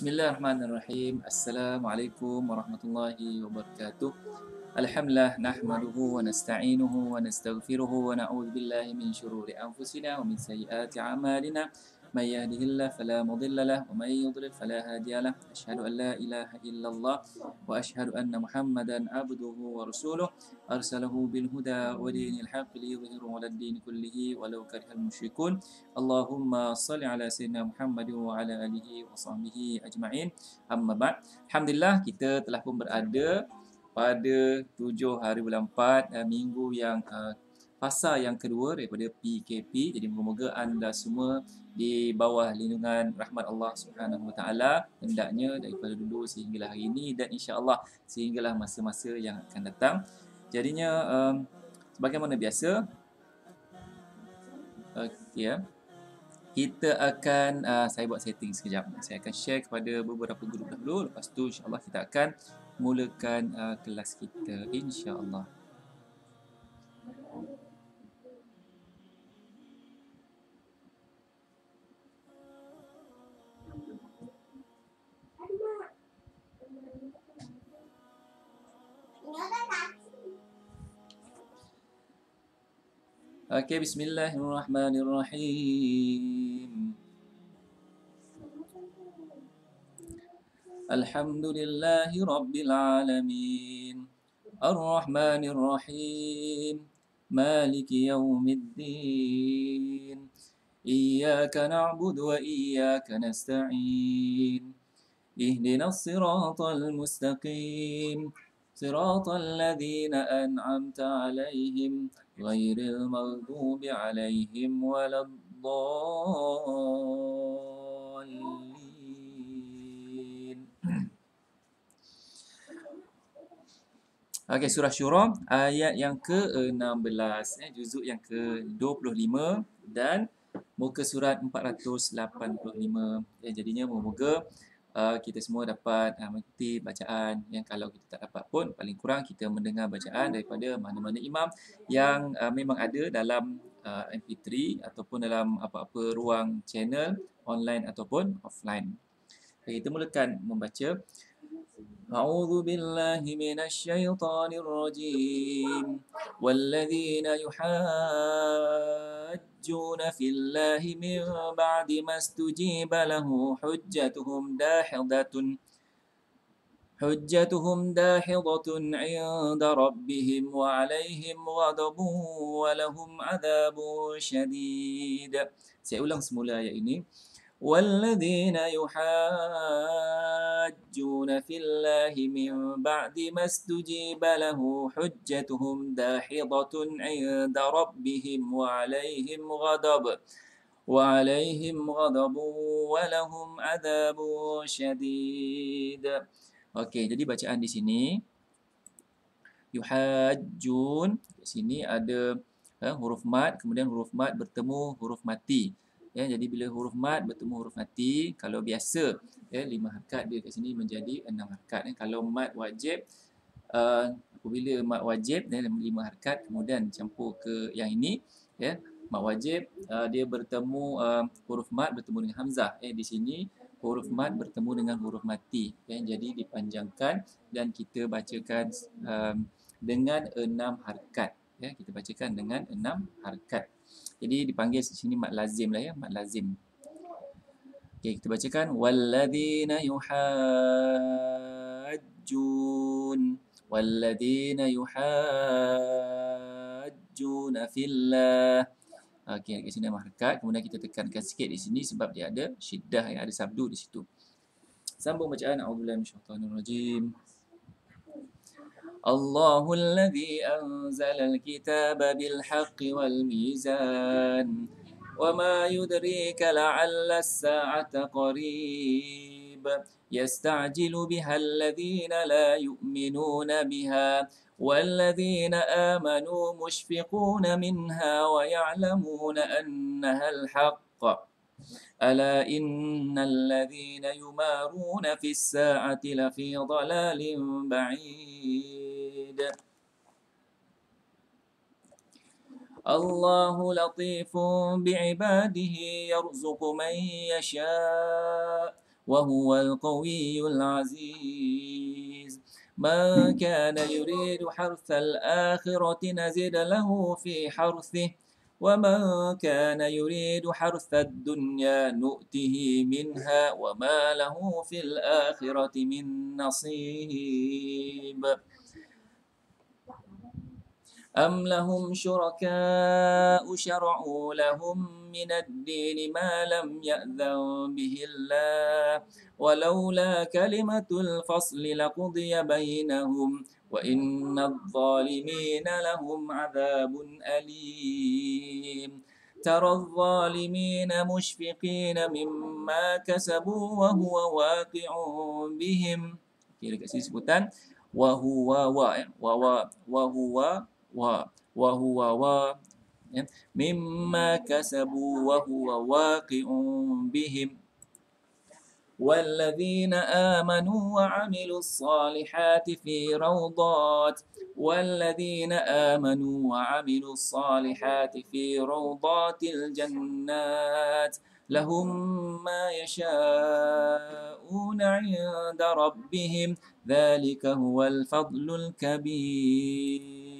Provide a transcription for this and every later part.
Bismillahirrahmanirrahim. Assalamualaikum warahmatullahi wabarakatuh. Alhamdulillah nahmaduhu wa nasta'inuhu wa nastaghfiruhu wa na'udzu billahi min syururi anfusina wa min sayyiati a'malina. May yahdihillahu fala mudilla lahu wa may yudlil fala hadiya lahu. Asyhadu an la ilaha illallah wa asyhadu anna Muhammadan abduhu wa rasuluh. Arsalahu bil huda wa dinil haqqi liyudhhirahu 'alad din kullihi walau karihal musyrikun. Allahumma salli ala sayyidina Muhammad wa ala alihi wa sahbihi ajma'in. Amma ba'd. Alhamdulillah kita telah pun berada pada 7 hari bulan 4 minggu yang fasa yang kedua daripada PKP. Jadi moga-moga anda semua di bawah lindungan rahmat Allah Subhanahu Wa Taala, hendaknya daripada dulu sehinggalah hari ini dan insya-Allah sehinggalah masa-masa yang akan datang. Jadinya sebagaimana biasa kita akan saya buat setting sekejap. Saya akan share kepada beberapa grup dahulu. Lepas tu insya-Allah kita akan mulakan kelas kita insya-Allah. Okey, bismillahirrahmanirrahim. Alhamdulillahi rabbil alamin. Ar-Rahmanir Rahim. Maliki yaumiddin. Iyyaka na'budu wa iyyaka nasta'in. Ihdinas siratal mustaqim. Siratal ladzina an'amta 'alaihim ghairil maghdubi 'alaihim waladdallin. Okey, surah Syura ayat yang ke-16, juzuk yang ke-25 dan muka surat 485. Jadinya moga-moga kita semua dapat mengikuti bacaan yang kalau kita tak dapat pun paling kurang kita mendengar bacaan daripada mana-mana imam yang memang ada dalam MP3 ataupun dalam apa-apa ruang channel online ataupun offline. Kita mulakan membaca. A'udzu billahi minasyaitonir rajim. Walladzina yuhajjuna fillahi min ba'di mastujiba lahu hujjatuhum dahidatun 'inda rabbihim wa 'alaihim ghadabun wa lahum 'adzabun syadid. Saya ulang semula ayat ini. وَالَّذِينَ يُحَاجُّونَ فِي اللَّهِ مِنْ بَعْدِ مَا اسْتُجِيبَ لَهُ حُجَّتُهُمْ دَاحِضَةٌ عِنْدَ رَبِّهِمْ وَعَلَيْهِمْ غَضَبٌ وَلَهُمْ عَذَابٌ شَدِيدٌ. Okey, jadi bacaan di sini yuhajjun, di sini ada huruf mad, kemudian huruf mad bertemu huruf mati. Jadi bila huruf mad bertemu huruf mati, kalau biasa 5 harakat, dia kat sini menjadi 6 harakat. Kalau mad wajib, apabila mad wajib 5 harakat kemudian campur ke yang ini, mad wajib dia bertemu huruf mad bertemu dengan hamzah. Di sini huruf mad bertemu dengan huruf mati, jadi dipanjangkan dan kita bacakan dengan 6 harakat. Kita bacakan dengan 6 harakat. Jadi dipanggil di sini mad lazim lah, mad lazim. Okey, kita bacakan walladzina yuhajjuna fillah. Okey, kat sini ada harakat, kemudian kita tekankan sikit di sini sebab dia ada syiddah, ada sabdu di situ. Sambung bacaan. A'udzubillahi minasyaitonirrajim. الله الذي أنزل الكتاب بالحق والميزان وما يدريك لعل الساعة قريب يستعجل بها الذين لا يؤمنون بها والذين آمنوا مشفقون منها ويعلمون أنها الحق ألا إن الذين يمارون في الساعة لفي ضلال بعيد. الله لطيف بعباده يرزق من يشاء وهو القوي العزيز من كان يريد حرث الآخرة نزد له في حرثه ومن كان يريد حرث الدنيا نؤته منها وما له في الآخرة من نصيب أم لهم شركاء شرعوا لهم من الدين ما لم يأذن به الله ولولا كلمة الفصل لقضي بينهم وإن الظالمين لهم عذاب أليم ترى الظالمين مشفقين مما كسبوا وهو واقع بهم dekat sini sebutan وهو مما كسبوا وهو واقع بهم والذين آمنوا وعملوا الصالحات في روضات الجنات لهم ما يشاءون عند ربهم ذلك هو الفضل الكبير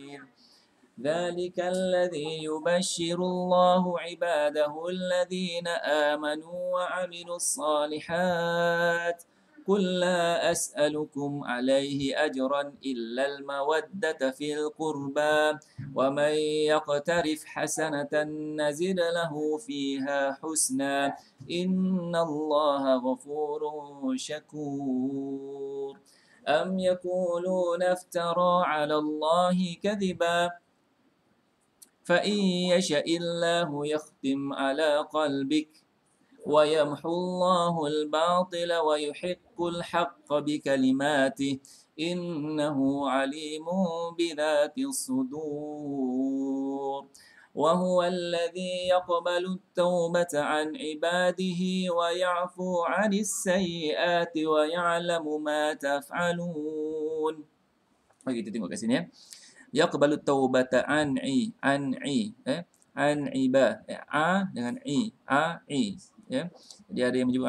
ذلك الذي يبشر الله عباده الذين آمنوا وعملوا الصالحات قل لا أسألكم عليه أجرا إلا المودة في القربى ومن يقترف حسنة نزد له فيها حسنا إن الله غفور شكور أم يقولون افترى على الله كذبا فإن يشأ الله يختم على قلبك ويمحو الله الباطل ويحق الحق بكلماته إنه عليم بذات الصدور وهو الذي يقبل التوبة عن عباده ويعفو عن السيئات ويعلم ما تفعلون. Kita tengok kat sini ya. Yaqbalu taubata an'i a dengan i ya. Jadi ada yang menyebut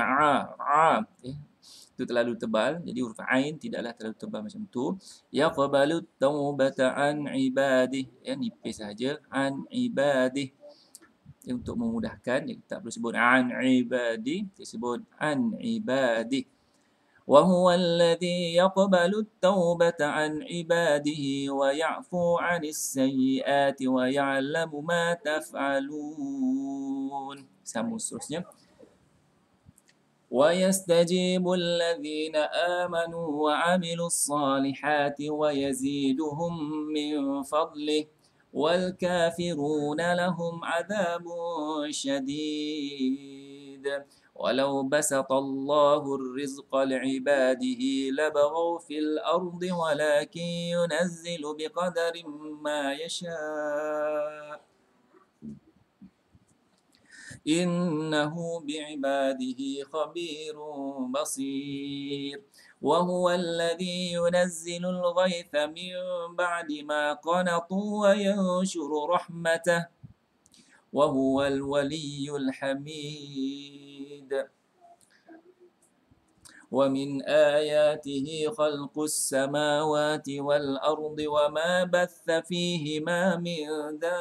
itu terlalu tebal, jadi huruf ain tidaklah terlalu tebal macam tu. Yaqbalu taubata an ibadih ya, nipis saja an ibadih ya, untuk memudahkan ya, tak perlu sebut an ibadi, disebut an ibadih. وهو الذي يقبل التوبة عن عباده ويعفو عن السيئات ويعلم ما تفعلون. Sambung seterusnya. ويستجيب الذين آمنوا وعملوا الصالحات ويزيدهم من فضله والكافرون لهم عذاب شديد ولو بسط الله الرزق لعباده لبغوا في الأرض ولكن ينزل بقدر ما يشاء إنه بعباده خبير بصير وهو الذي ينزل الغيث من بعد ما قنطوا وينشر رحمته وهو الولي الحميد ومن آياته خلق السماوات والأرض وما بث فيهما من دابة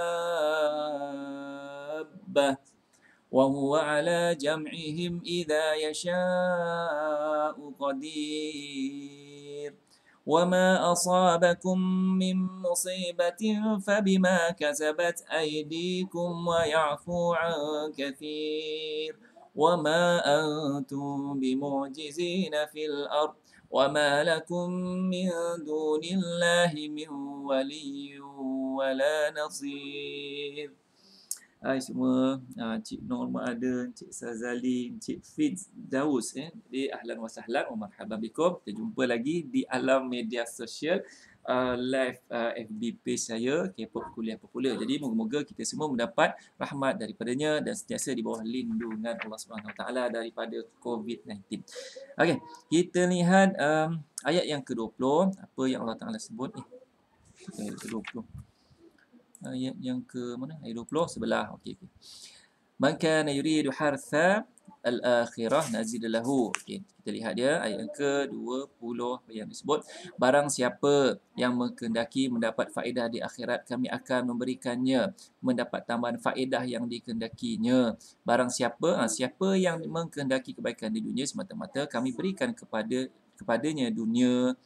وهو على جمعهم إذا يشاء قدير وما أصابكم من مصيبة فبما كسبت أيديكم ويعفو عن كثير وما أنتم بمعجزين في الأرض وما لكم من دون الله من ولي ولا نصير. Hai semua, Cik Norma ada, Cik Sazali, Cik Fiz Daus Jadi ahlan wa sahlan wa marhaban bikum. Kita jumpa lagi di alam media sosial live FB page saya K-pop Kuliah Popular. Jadi moga-moga kita semua mendapat rahmat daripadanya dan sentiasa di bawah lindungan Allah Subhanahu Wa Taala daripada COVID-19. Okey, kita lihat ayat yang ke-20, apa yang Allah Taala sebut ayat ke-20. Ayat yang ke mana? Ayat 20 sebelah. Okey. Man kana yuridu hartha al-akhirah nazid lahu. Okey, kita lihat dia ayat yang ke-20 yang disebut, barang siapa yang mengkehendaki mendapat faedah di akhirat, kami akan memberikannya mendapat tambahan faedah yang dikehendakinya. Barang siapa siapa yang mengkehendaki kebaikan di dunia, semata-mata kami berikan kepadanya dunia.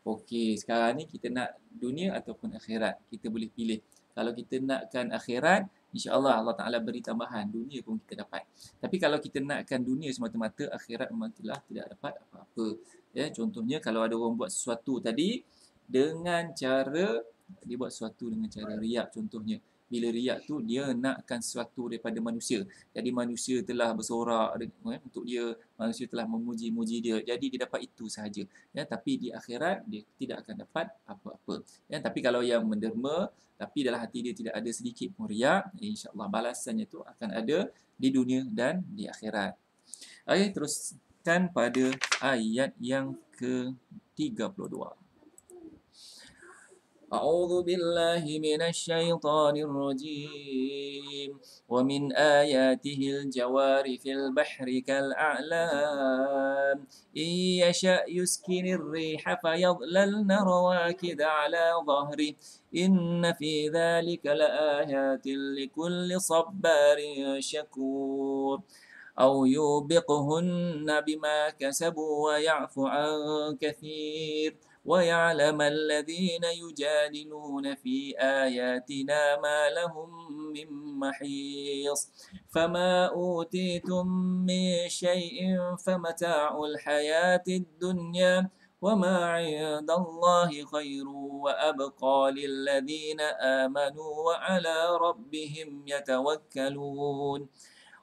Okey, sekarang ni kita nak dunia ataupun akhirat. Kita boleh pilih. Kalau kita nakkan akhirat, insya-Allah Allah Taala beri tambahan, dunia pun kita dapat. Tapi kalau kita nakkan dunia semata-mata, akhirat memang telah tidak dapat apa-apa. Ya, contohnya kalau ada orang buat sesuatu tadi dengan cara dia buat sesuatu dengan cara riak contohnya. Bila riak tu dia nakkan sesuatu daripada manusia. Jadi manusia telah bersorak untuk dia, manusia telah memuji-muji dia. Jadi dia dapat itu sahaja. Ya, tapi di akhirat dia tidak akan dapat apa-apa. Ya, tapi kalau yang menderma tapi dalam hati dia tidak ada sedikit pun riak, insya-Allah balasannya tu akan ada di dunia dan di akhirat. Okey, teruskan pada ayat yang ke-32. أعوذ بالله من الشيطان الرجيم ومن آياته الجوار في البحر كالأعلام إن يشأ يسكن الريح فيظللن رواكد على ظهره إن في ذلك لآيات لكل صبار شكور أو يوبقهن بما كسبوا ويعفو عن كثير ويعلم الذين يجادلون في آياتنا ما لهم من محيص فما أوتيتم من شيء فمتاع الحياة الدنيا وما عند الله خير وأبقى للذين آمنوا وعلى ربهم يتوكلون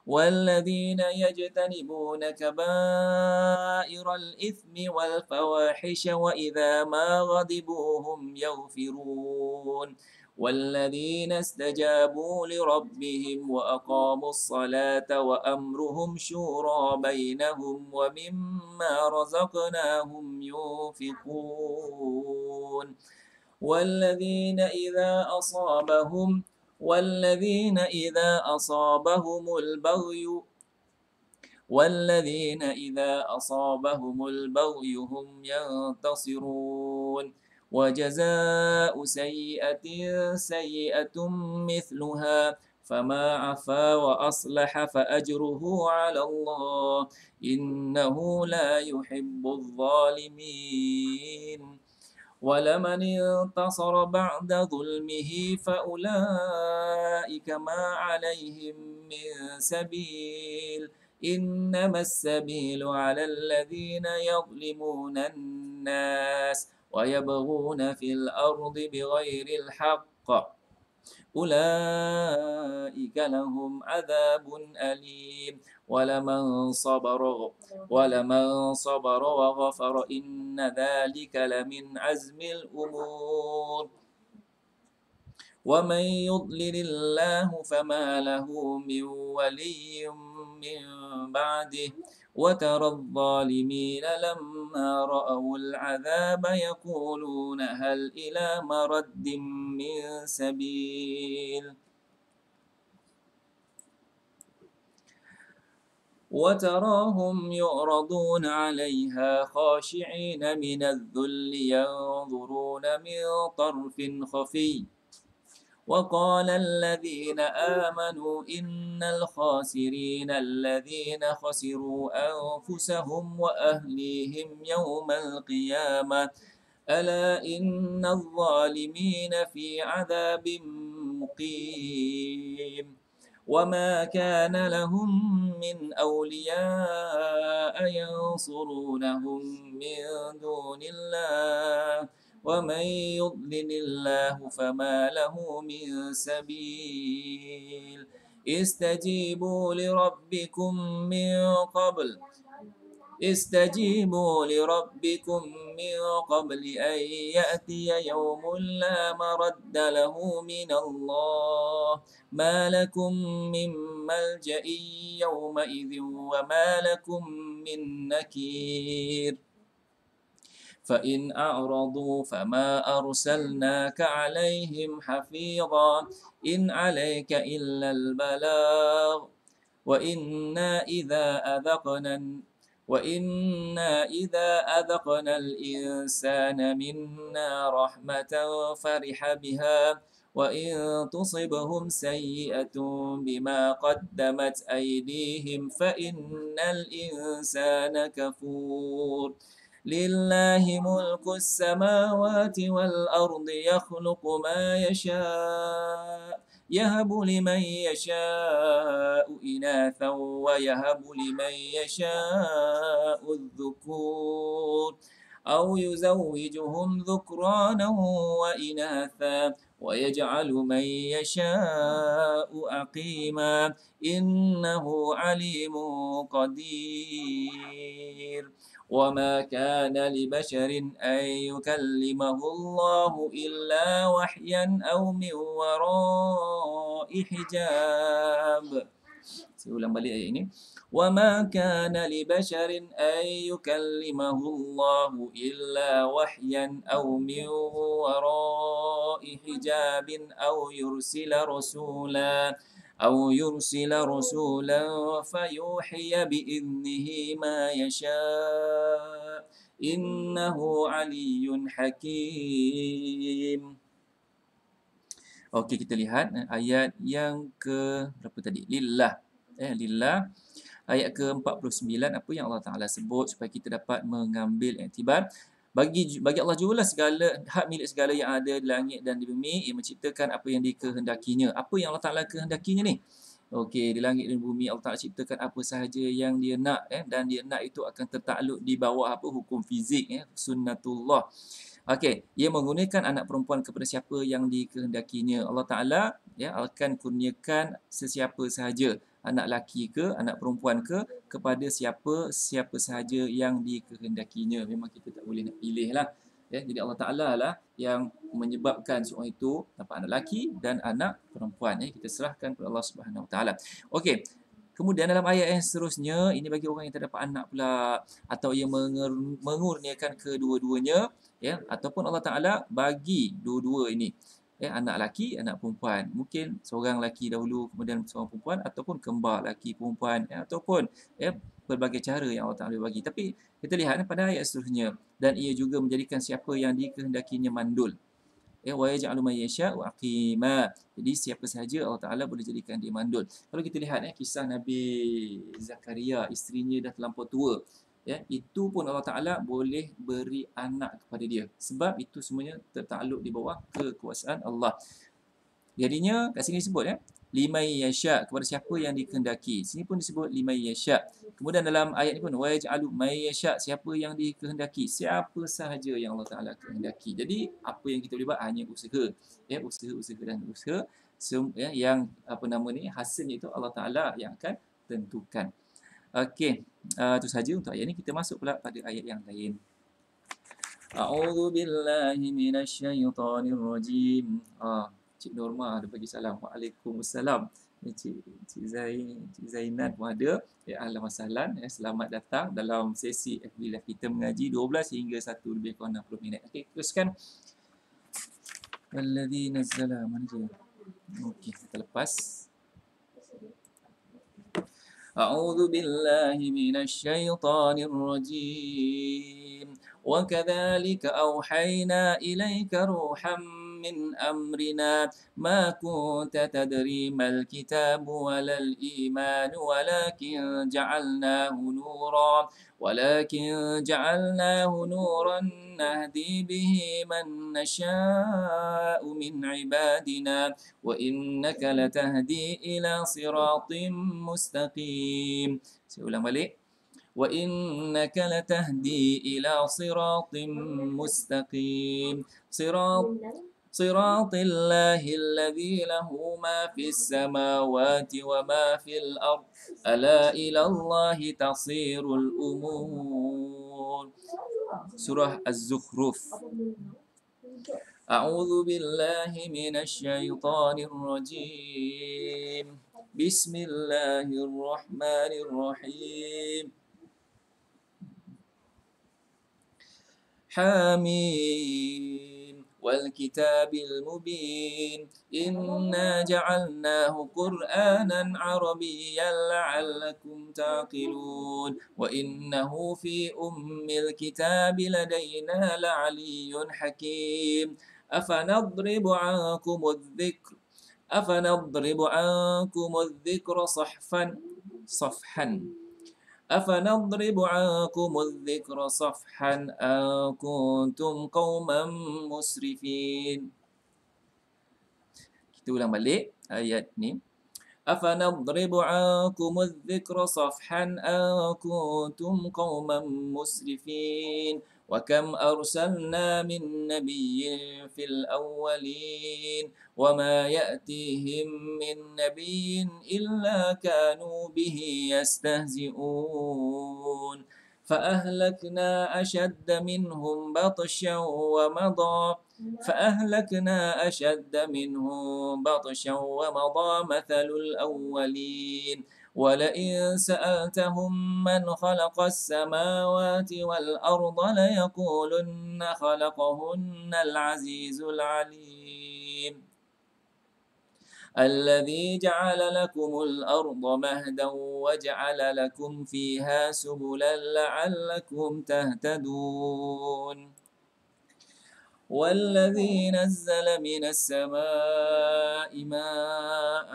والذين يجتنبون كبائر الإثم والفواحش وإذا ما غضبوا هم يغفرون والذين استجابوا لربهم وأقاموا الصلاة وأمرهم شورى بينهم ومما رزقناهم ينفقون والذين إذا أصابهم البغي هم ينتصرون وجزاء سيئة سيئة مثلها فما عفا وأصلح فأجره على الله إنه لا يحب الظالمين ولمن انتصر بعد ظلمه فأولئك ما عليهم من سبيل إنما السبيل على الذين يظلمون الناس ويبغون في الأرض بغير الحق أولئك لهم عذاب أليم ولمن صبر وغفر إن ذلك لمن عزم الأمور ومن يضلل الله فما له من ولي من بعده وترى الظالمين لما رأوا العذاب يقولون هل إلى مرد من سبيل وتراهم يعرضون عليها خاشعين من الذل ينظرون من طرف خفي وقال الذين آمنوا إن الخاسرين الذين خسروا أنفسهم وأهليهم يوم القيامة ألا إن الظالمين في عذاب مقيم وما كان لهم من أولياء ينصرونهم من دون الله ومن يضلل الله فما له من سبيل استجيبوا لربكم من قبل أن يأتي يوم لا مرد له من الله ما لكم من ملجأ يومئذ وما لكم من نكير فإن أعرضوا فما أرسلناك عليهم حفيظا إن عليك إلا البلاغ وإنا إذا أذقنا وإنا إذا أذقنا الإنسان منا رحمة فرح بها وإن تصبهم سيئة بما قدمت أيديهم فإن الإنسان كفور لله ملك السماوات والأرض يخلق ما يشاء يهب لمن يشاء إناثا ويهب لمن يشاء الذكور أو يزوجهم ذكرانا وإناثا ويجعل من يشاء عقيما إنه عليم قدير وما كان لبشر أن يكلمه الله إلا وحيا أو من وراء حجاب. Saya ulang balik ayat ini. وَمَا كَانَ لِبَشَرٍ أَن يُكَلِّمَهُ اللَّهُ إِلَّا وَحْيًا أَوْ مِنْ وَرَاءِ حِجَابٍ أَوْ يُرْسِلَ رَسُولًا فَيُوحِيَ بِإِذْنِهِ مَا يَشَاءُ إِنَّهُ عَلِيٌّ حَكِيمٌ. Okey, kita lihat ayat yang ke berapa tadi? Lillah. Lillah. Ayat ke-49, apa yang Allah Ta'ala sebut supaya kita dapat mengambil iktibar. Bagi Allah jugalah segala hak milik segala yang ada di langit dan di bumi. Ia menciptakan apa yang dikehendakinya. Apa yang Allah Ta'ala kehendakinya ni? Okey, di langit dan bumi Allah Ta'ala ciptakan apa sahaja yang dia nak. Dan dia nak itu akan tertakluk di bawah apa? Hukum fizik. Sunnatullah. Okey, ia menggunakan anak perempuan kepada siapa yang dikehendakinya. Allah Ta'ala akan kurniakan sesiapa sahaja, anak laki ke, anak perempuan ke, kepada siapa sahaja yang dikehendakinya. Memang kita tak boleh nak pilih lah. Jadi Allah Ta'ala lah yang menyebabkan seorang itu dapat anak laki dan anak perempuan. Kita serahkan kepada Allah Subhanahu Wa Ta'ala. Okey. Kemudian dalam ayat yang seterusnya, ini bagi orang yang tak dapat anak pula, atau yang mengurniakan kedua-duanya, ataupun Allah Ta'ala bagi dua-dua ini, anak laki, anak perempuan. Mungkin seorang laki dahulu, kemudian seorang perempuan, ataupun kembar laki perempuan, ataupun berbagai cara yang Allah Ta'ala bagi. Tapi kita lihat pada ayat seterusnya, dan ia juga menjadikan siapa yang dikehendakinya mandul. Wa yaj'alu man yasha'u aqima. Jadi siapa sahaja Allah Ta'ala boleh jadikan dia mandul. Kalau kita lihat kisah Nabi Zakaria, isterinya dah terlampau tua, itu pun Allah Ta'ala boleh beri anak kepada dia. Sebab itu semuanya tertakluk di bawah kekuasaan Allah. Jadinya kat sini disebut liman yasha, kepada siapa yang dikehendaki. Sini pun disebut liman yasha. Kemudian dalam ayat ni pun wa yaj'alu may yasha, siapa yang dikehendaki, siapa sahaja yang Allah Ta'ala kehendaki. Jadi apa yang kita boleh buat hanya usaha. Usaha dan usaha. Yang hasilnya itu Allah Ta'ala yang akan tentukan. Okey, itu saja untuk ayat ni. Kita masuk pula pada ayat yang lain. A'udzu billahi minasyaitonir rajim. Cik Norma ada bagi salam. Waalaikumsalam. Cik Zainat pun ada. Ahlan wa sahlan. Selamat datang dalam sesi FB Live kita mengaji 12 hingga 1 lebih kurang 60 minit. Okey, teruskan. Alladzi nazzala mana dia? Okey, kita lepas. A'udzu billahi minasyaitonir rajim. Wa kadzalika auhayna ilaika ruham من أمرنا ما كنت تدري ما الكتاب ولا الإيمان ولكن جعلناه نورا نهدي به من نشاء من عبادنا وإنك لتهدي إلى صراط مستقيم. Saya ulang balik. وإنك لتهدي إلى صراط مستقيم صراط الله الذي له ما في السماوات وما في الأرض ألا إلى الله تصير الأمور. Surah Az-Zukhruf. أعوذ بالله من الشيطان الرجيم. بسم الله الرحمن الرحيم. حميم والكتاب المبين إنا جعلناه قرآنا عربيا لعلكم تعقلون وإنه في الكتاب لدينا لعلي حكيم أفنضرب عنكم الذكر صفحا أن كنتم قوما مسرفين. Kita ulang balik ayat ni. أفنضرب عنكم الذكر صفحا أن كنتم قوما مسرفين وكم أرسلنا من نبي في الأولين وما يأتيهم من نبي إلا كانوا به يستهزئون فأهلكنا أشد منهم بطشا ومضى مثل الأولين ولئن سألتهم من خلق السماوات والأرض ليقولن خلقهن العزيز العليم الذي جعل لكم الأرض مهدا وجعل لكم فيها سبلا لعلكم تهتدون والذي نزل من السماء ماء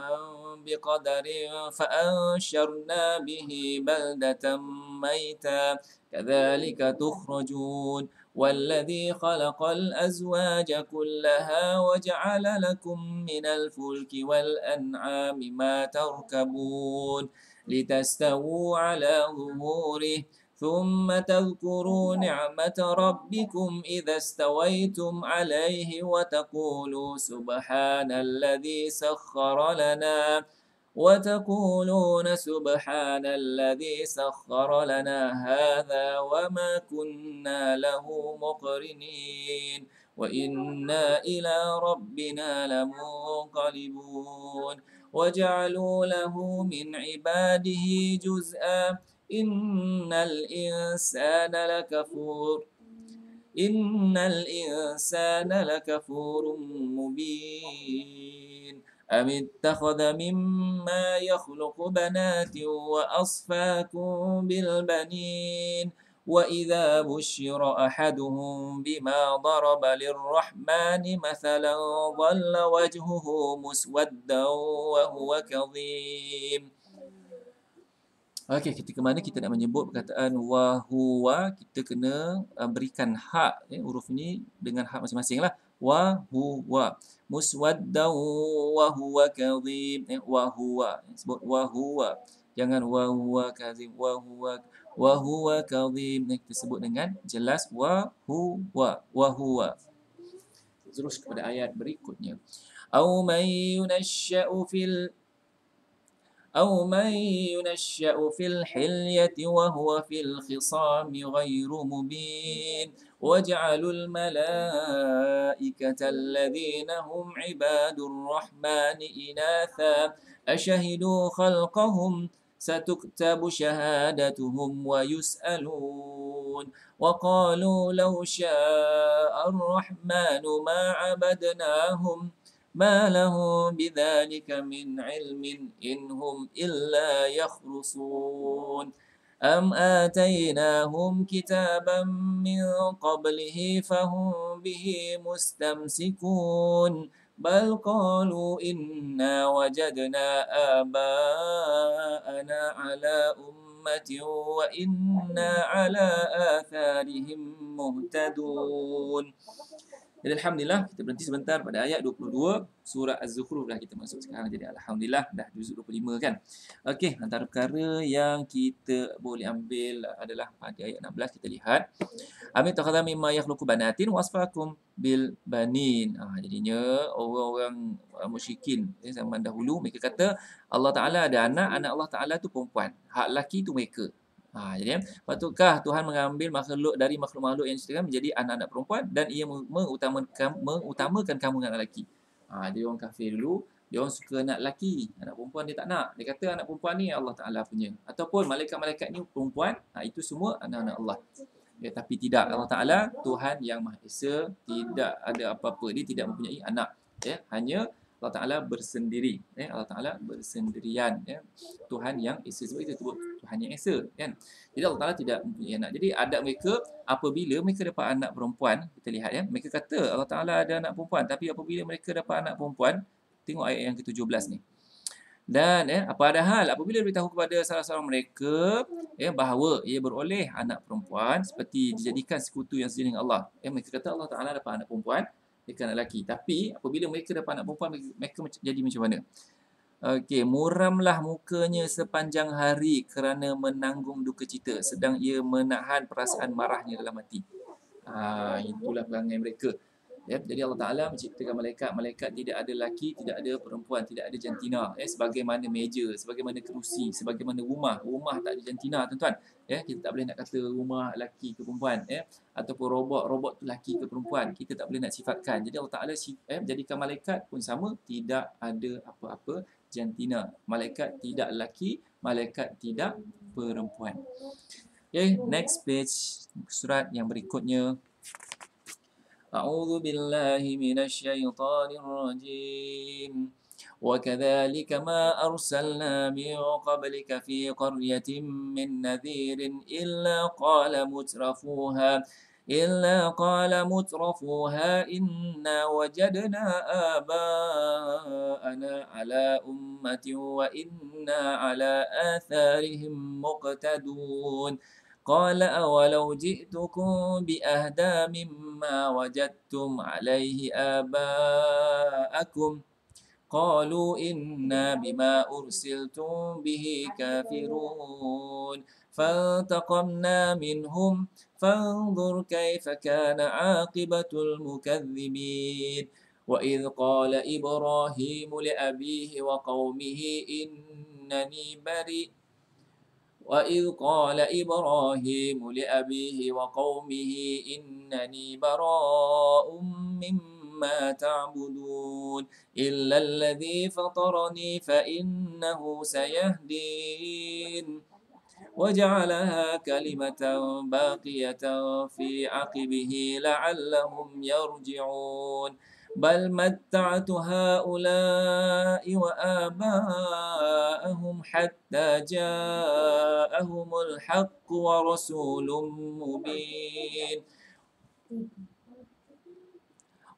بقدر فأنشرنا به بلدة ميتا كذلك تخرجون والذي خلق الأزواج كلها وجعل لكم من الفلك والأنعام ما تركبون لتستووا على ظهوره ثم تذكروا نعمة ربكم إذا استويتم عليه وتقولون سبحان الذي سخر لنا هذا وما كنا له مقرنين وإنا إلى ربنا لمنقلبون وجعلوا له من عباده جزءا إن الإنسان لكفور مبين أم اتخذ مما يخلق بنات وأصفاكم بالبنين وإذا بشر أحدهم بما ضرب للرحمن مثلا ظل وجهه مسودا وهو كظيم. Okey, ketika mana kita nak menyebut perkataan wa huwa, kita kena berikan hak huruf ini dengan hak masing-masing lah. Wa huwa muswaddan wa huwa kadhib. Wa huwa, sebut wa huwa. Jangan wa huwa kadhib, wa huwa kadhib. Kita sebut dengan jelas wa huwa. Terus kepada ayat berikutnya. Au may ينشأ في الحلية وهو في الخصام غير مبين وجعلوا الملائكة الذين هم عباد الرحمن إناثا أشهدوا خلقهم ستكتب شهادتهم ويسألون وقالوا لو شاء الرحمن ما عبدناهم ما لهم بذلك من علم إن هم إلا يخرصون أم آتيناهم كتابا من قبله فهم به مستمسكون بل قالوا إنا وجدنا آباءنا على أمة وإنا على آثارهم مهتدون. Jadi Alhamdulillah, kita berhenti sebentar pada ayat 22 surah Az-Zukhruf dah kita masuk sekarang. Jadi Alhamdulillah dah juzuk 25 kan. Okey, antara perkara yang kita boleh ambil adalah pada ayat 16 kita lihat. Amin takhadha mimma yakhluqu banatin wasfakum bil banin. Jadinya orang-orang musyrikin zaman dahulu mereka kata Allah Taala ada anak Allah Taala tu perempuan. Hak laki tu mereka. Jadi patutkah Tuhan mengambil makhluk dari makhluk-makhluk yang diciptakan menjadi anak-anak perempuan dan ia mengutamakan kamu anak lelaki. Dia orang kafir dulu, dia orang suka anak lelaki, anak perempuan dia tak nak. Dia kata anak perempuan ni Allah Taala punya. Ataupun malaikat-malaikat ni perempuan, itu semua anak-anak Allah. tapi tidak, Allah Ta'ala Tuhan yang Maha Esa, tidak ada apa-apa, dia tidak mempunyai anak. Hanya Allah Ta'ala bersendiri. Allah Ta'ala bersendirian. Tuhan yang Esa, sebab itu sebut Tuhan yang Esa. Kan? Jadi Allah Ta'ala tidak mempunyai anak. Jadi adat mereka, apabila mereka dapat anak perempuan, kita lihat mereka kata Allah Ta'ala ada anak perempuan. Tapi apabila mereka dapat anak perempuan, tengok ayat yang ke-17 ni. Dan padahal apabila beritahu kepada salah seorang mereka bahawa ia beroleh anak perempuan seperti dijadikan sekutu yang sejenis dengan Allah. Mereka kata Allah Ta'ala dapat anak perempuan, mereka anak lelaki. Tapi apabila mereka dapat anak perempuan, mereka jadi macam mana? Okey, muramlah mukanya sepanjang hari kerana menanggung duka cita, sedang ia menahan perasaan marahnya dalam hati. Itulah perangai mereka. Jadi Allah Ta'ala menciptakan malaikat. Malaikat tidak ada lelaki, tidak ada perempuan, tidak ada jantina. Sebagaimana meja, sebagaimana kerusi, sebagaimana rumah. Rumah tak ada jantina, tuan-tuan. Kita tak boleh nak kata rumah lelaki ke perempuan. Ataupun robot tu lelaki ke perempuan. Kita tak boleh nak sifatkan. Jadi Allah Ta'ala jadikan malaikat pun sama, tidak ada apa-apa jantina. Malaikat tidak lelaki, malaikat tidak perempuan. Next page, surat yang berikutnya. أعوذ بالله من الشيطان الرجيم وكذلك ما أرسلنا من قبلك في قرية من نذير إلا قال مترفوها إنا وجدنا آباءنا على أمة وإنا على آثارهم مقتدون قال أولو جئتكم بأهدى مما وجدتم عليه آباءكم قالوا إنا بما أرسلتم به كافرون فانتقمنا منهم فانظر كيف كان عاقبة المكذبين وإذ قال إبراهيم لأبيه وقومه إنني براء مما تعبدون إلا الذي فطرني فإنه سيهدين وجعلها كلمة باقية في عقبه لعلهم يرجعون بل متعت هؤلاء وآباءهم حتى جاءهم الحق ورسول مبين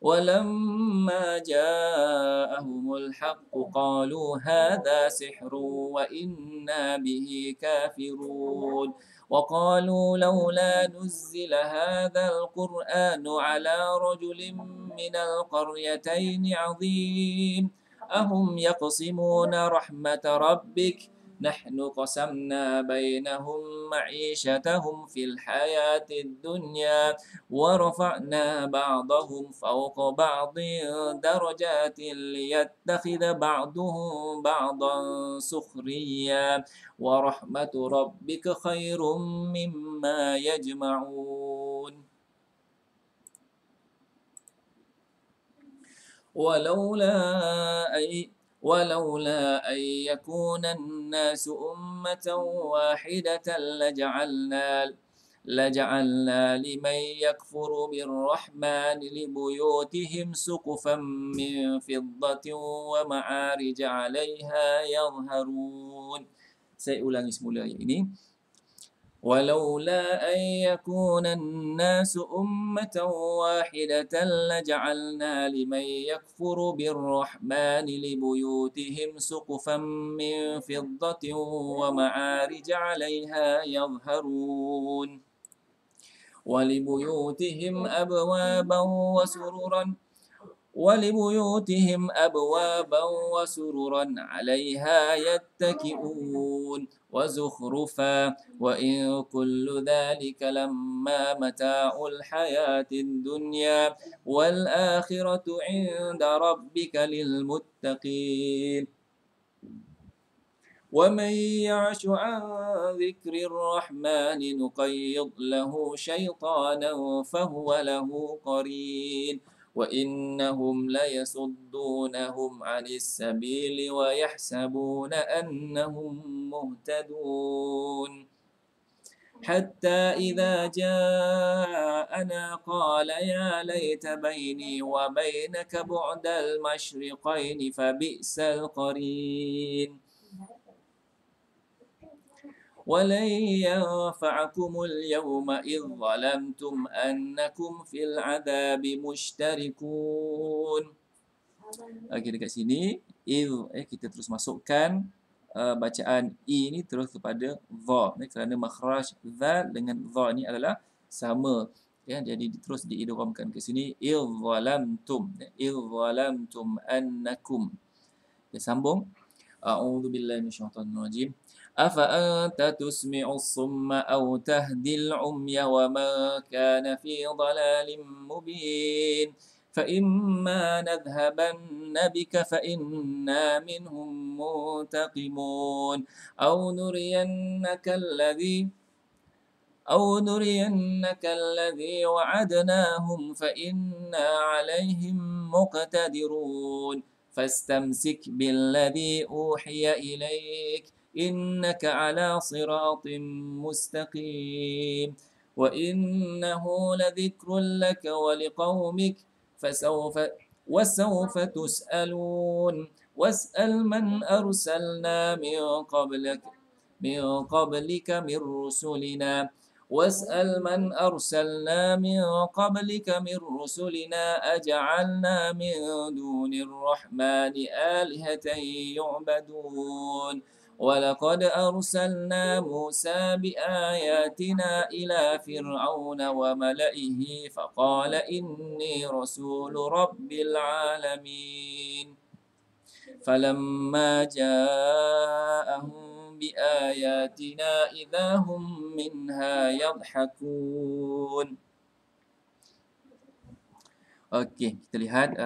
ولما جاءهم الحق قالوا هذا سحر وإنا به كافرون وقالوا لولا نزل هذا القرآن على رجل من القريتين عظيم أهم يقسمون رحمة ربك نحن قسمنا بينهم معيشتهم في الحياة الدنيا ورفعنا بعضهم فوق بعض درجات ليتخذ بعضهم بعضا سخريا ورحمة ربك خير مما يجمعون ولولا أن يكون الناس أمة واحدة لجعلنا لمن يكفر بالرحمن لبيوتهم سقفا من فضة ومعارج عليها يظهرون. Saya ulangi semula ayat ini. ولولا أن يكون الناس أمة واحدة لجعلنا لمن يكفر بالرحمن لبيوتهم سقفا من فضة ومعارج عليها يظهرون ولبيوتهم أبوابا وسررا عليها يتكئون وزخرفا وإن كل ذلك لما متاع الحياة الدنيا والآخرة عند ربك للمتقين ومن يعش عن ذكر الرحمن نقيض له شيطانا فهو له قرين وإنهم ليصدونهم عن السبيل ويحسبون أنهم مهتدون. حتى إذا جاءنا قال يا ليت بيني وبينك بعد المشرقين فبئس القرين ولن ينفعكم اليوم إذ ظلمتم أنكم في العذاب مشتركون. Okey, dekat sini kita terus masukkan bacaan i ni terus kepada dha kerana makhraj zal dengan dha ni adalah sama, ya, jadi terus diidghamkan ke sini idh zalamtum annakum. Kita sambung. A'udzu billahi minasyaitonir rajim. Afa anta tusmi'us summa aw tahdil umya wa ma kana fi dhalalin mubin. فإما نذهبن بك فإنا منهم منتقمون أو نرينك الذي وعدناهم فإنا عليهم مقتدرون فاستمسك بالذي أوحي إليك إنك على صراط مستقيم وإنه لذكر لك ولقومك وسوف تسألون واسأل من أرسلنا من قبلك من رسلنا أجعلنا من دون الرحمن آلهة يعبدون ولقد أرسلنا موسى بآياتنا إلى فرعون وملئه فقال إني رسول رب العالمين فلما جاءهم بآياتنا إذا هم منها يضحكون. Okey, kita lihat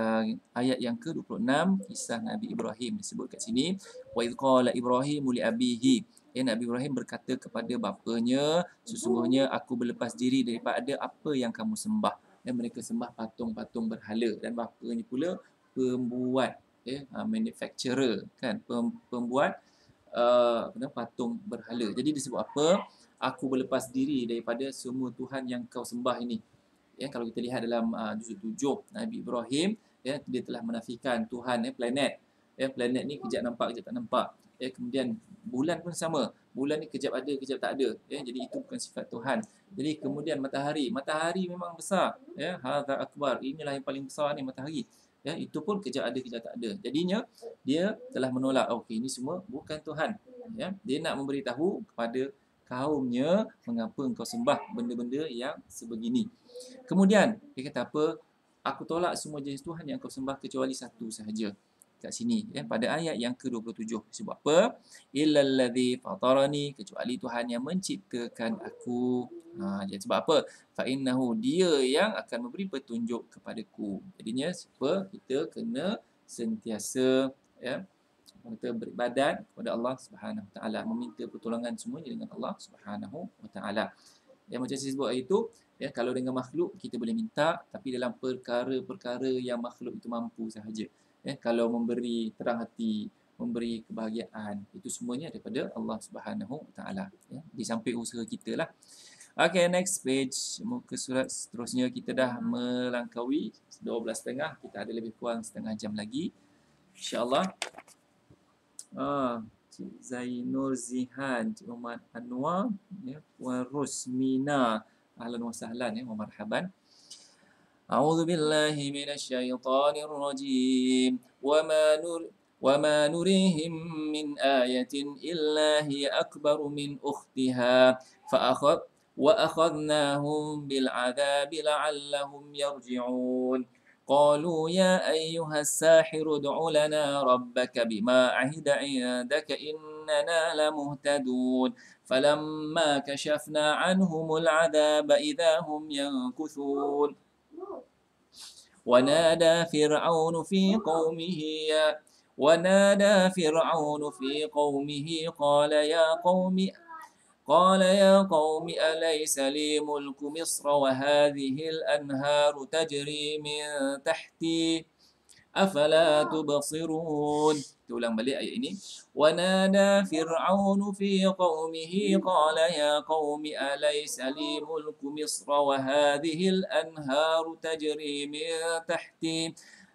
ayat yang ke-26, kisah Nabi Ibrahim disebut kat sini. Wa idh qala Ibrahimu li abihi. Nabi Ibrahim berkata kepada bapanya, sesungguhnya aku berlepas diri daripada apa yang kamu sembah. Mereka sembah patung-patung berhala dan bapanya pula pembuat, manufacturer, kan, pembuat patung berhala. Jadi disebut apa? Aku berlepas diri daripada semua Tuhan yang kau sembah ini. Kalau kita lihat dalam juzuk 7 Nabi Ibrahim, dia telah menafikan Tuhan, planet. Planet ni kejap nampak, kejap tak nampak. Kemudian bulan pun sama. Bulan ni kejap ada, kejap tak ada. Jadi itu bukan sifat Tuhan. Jadi kemudian matahari memang besar. Hadza akbar. Inilah yang paling besar ni matahari. Itu pun kejap ada, kejap tak ada. Jadinya dia telah menolak, okey, ini semua bukan Tuhan. Dia nak memberitahu kepada kaumnya mengapa engkau sembah benda-benda yang sebegini. Kemudian dia kata apa? Aku tolak semua jenis Tuhan yang kau sembah kecuali satu sahaja. Kat sini pada ayat yang ke-27 sebab apa? Illal ladzi fatarani, kecuali Tuhan yang menciptakan aku. Jadi sebab apa? Fa innahu, dia yang akan memberi petunjuk kepadaku. Jadinya apa? Kita kena sentiasa kita beribadat kepada Allah Subhanahu Wa Taala, meminta pertolongan semuanya dengan Allah Subhanahu Wa Taala. Macam saya sebut itu, kalau dengan makhluk kita boleh minta, tapi dalam perkara-perkara yang makhluk itu mampu sahaja. Kalau memberi terang hati, memberi kebahagiaan, itu semuanya daripada Allah Subhanahu Wa Taala. Di samping usaha kita lah. Okay, next page. Muka surat seterusnya kita dah melangkaui 12.30. Kita ada lebih kurang setengah jam lagi, InsyaAllah. Cik Zainur Zihan, Cik Muhammad Anwar, Puan Rosmina, ahlan wa sahlan, wa marhaban. A'udzu billahi minasyaitonir rajim. وما نريهم من آية إلا هي أكبر من أختها وأخذناهم بالعذاب لعلهم يرجعون قالوا يا أيها الساحر ادع لنا ربك بما عهد عندك إننا لمهتدون فلما كشفنا عنهم العذاب إذا هم ينكثون ونادى فرعون في قومه قال يا قوم أليس لي ملك مصر وهذه الأنهار تجري من تحتي أفلا تبصرون. Ulang balik ayat ini. ونادى فرعون في قومه قال يا قوم أليس لي ملك مصر وهذه الأنهار تجري من تحتي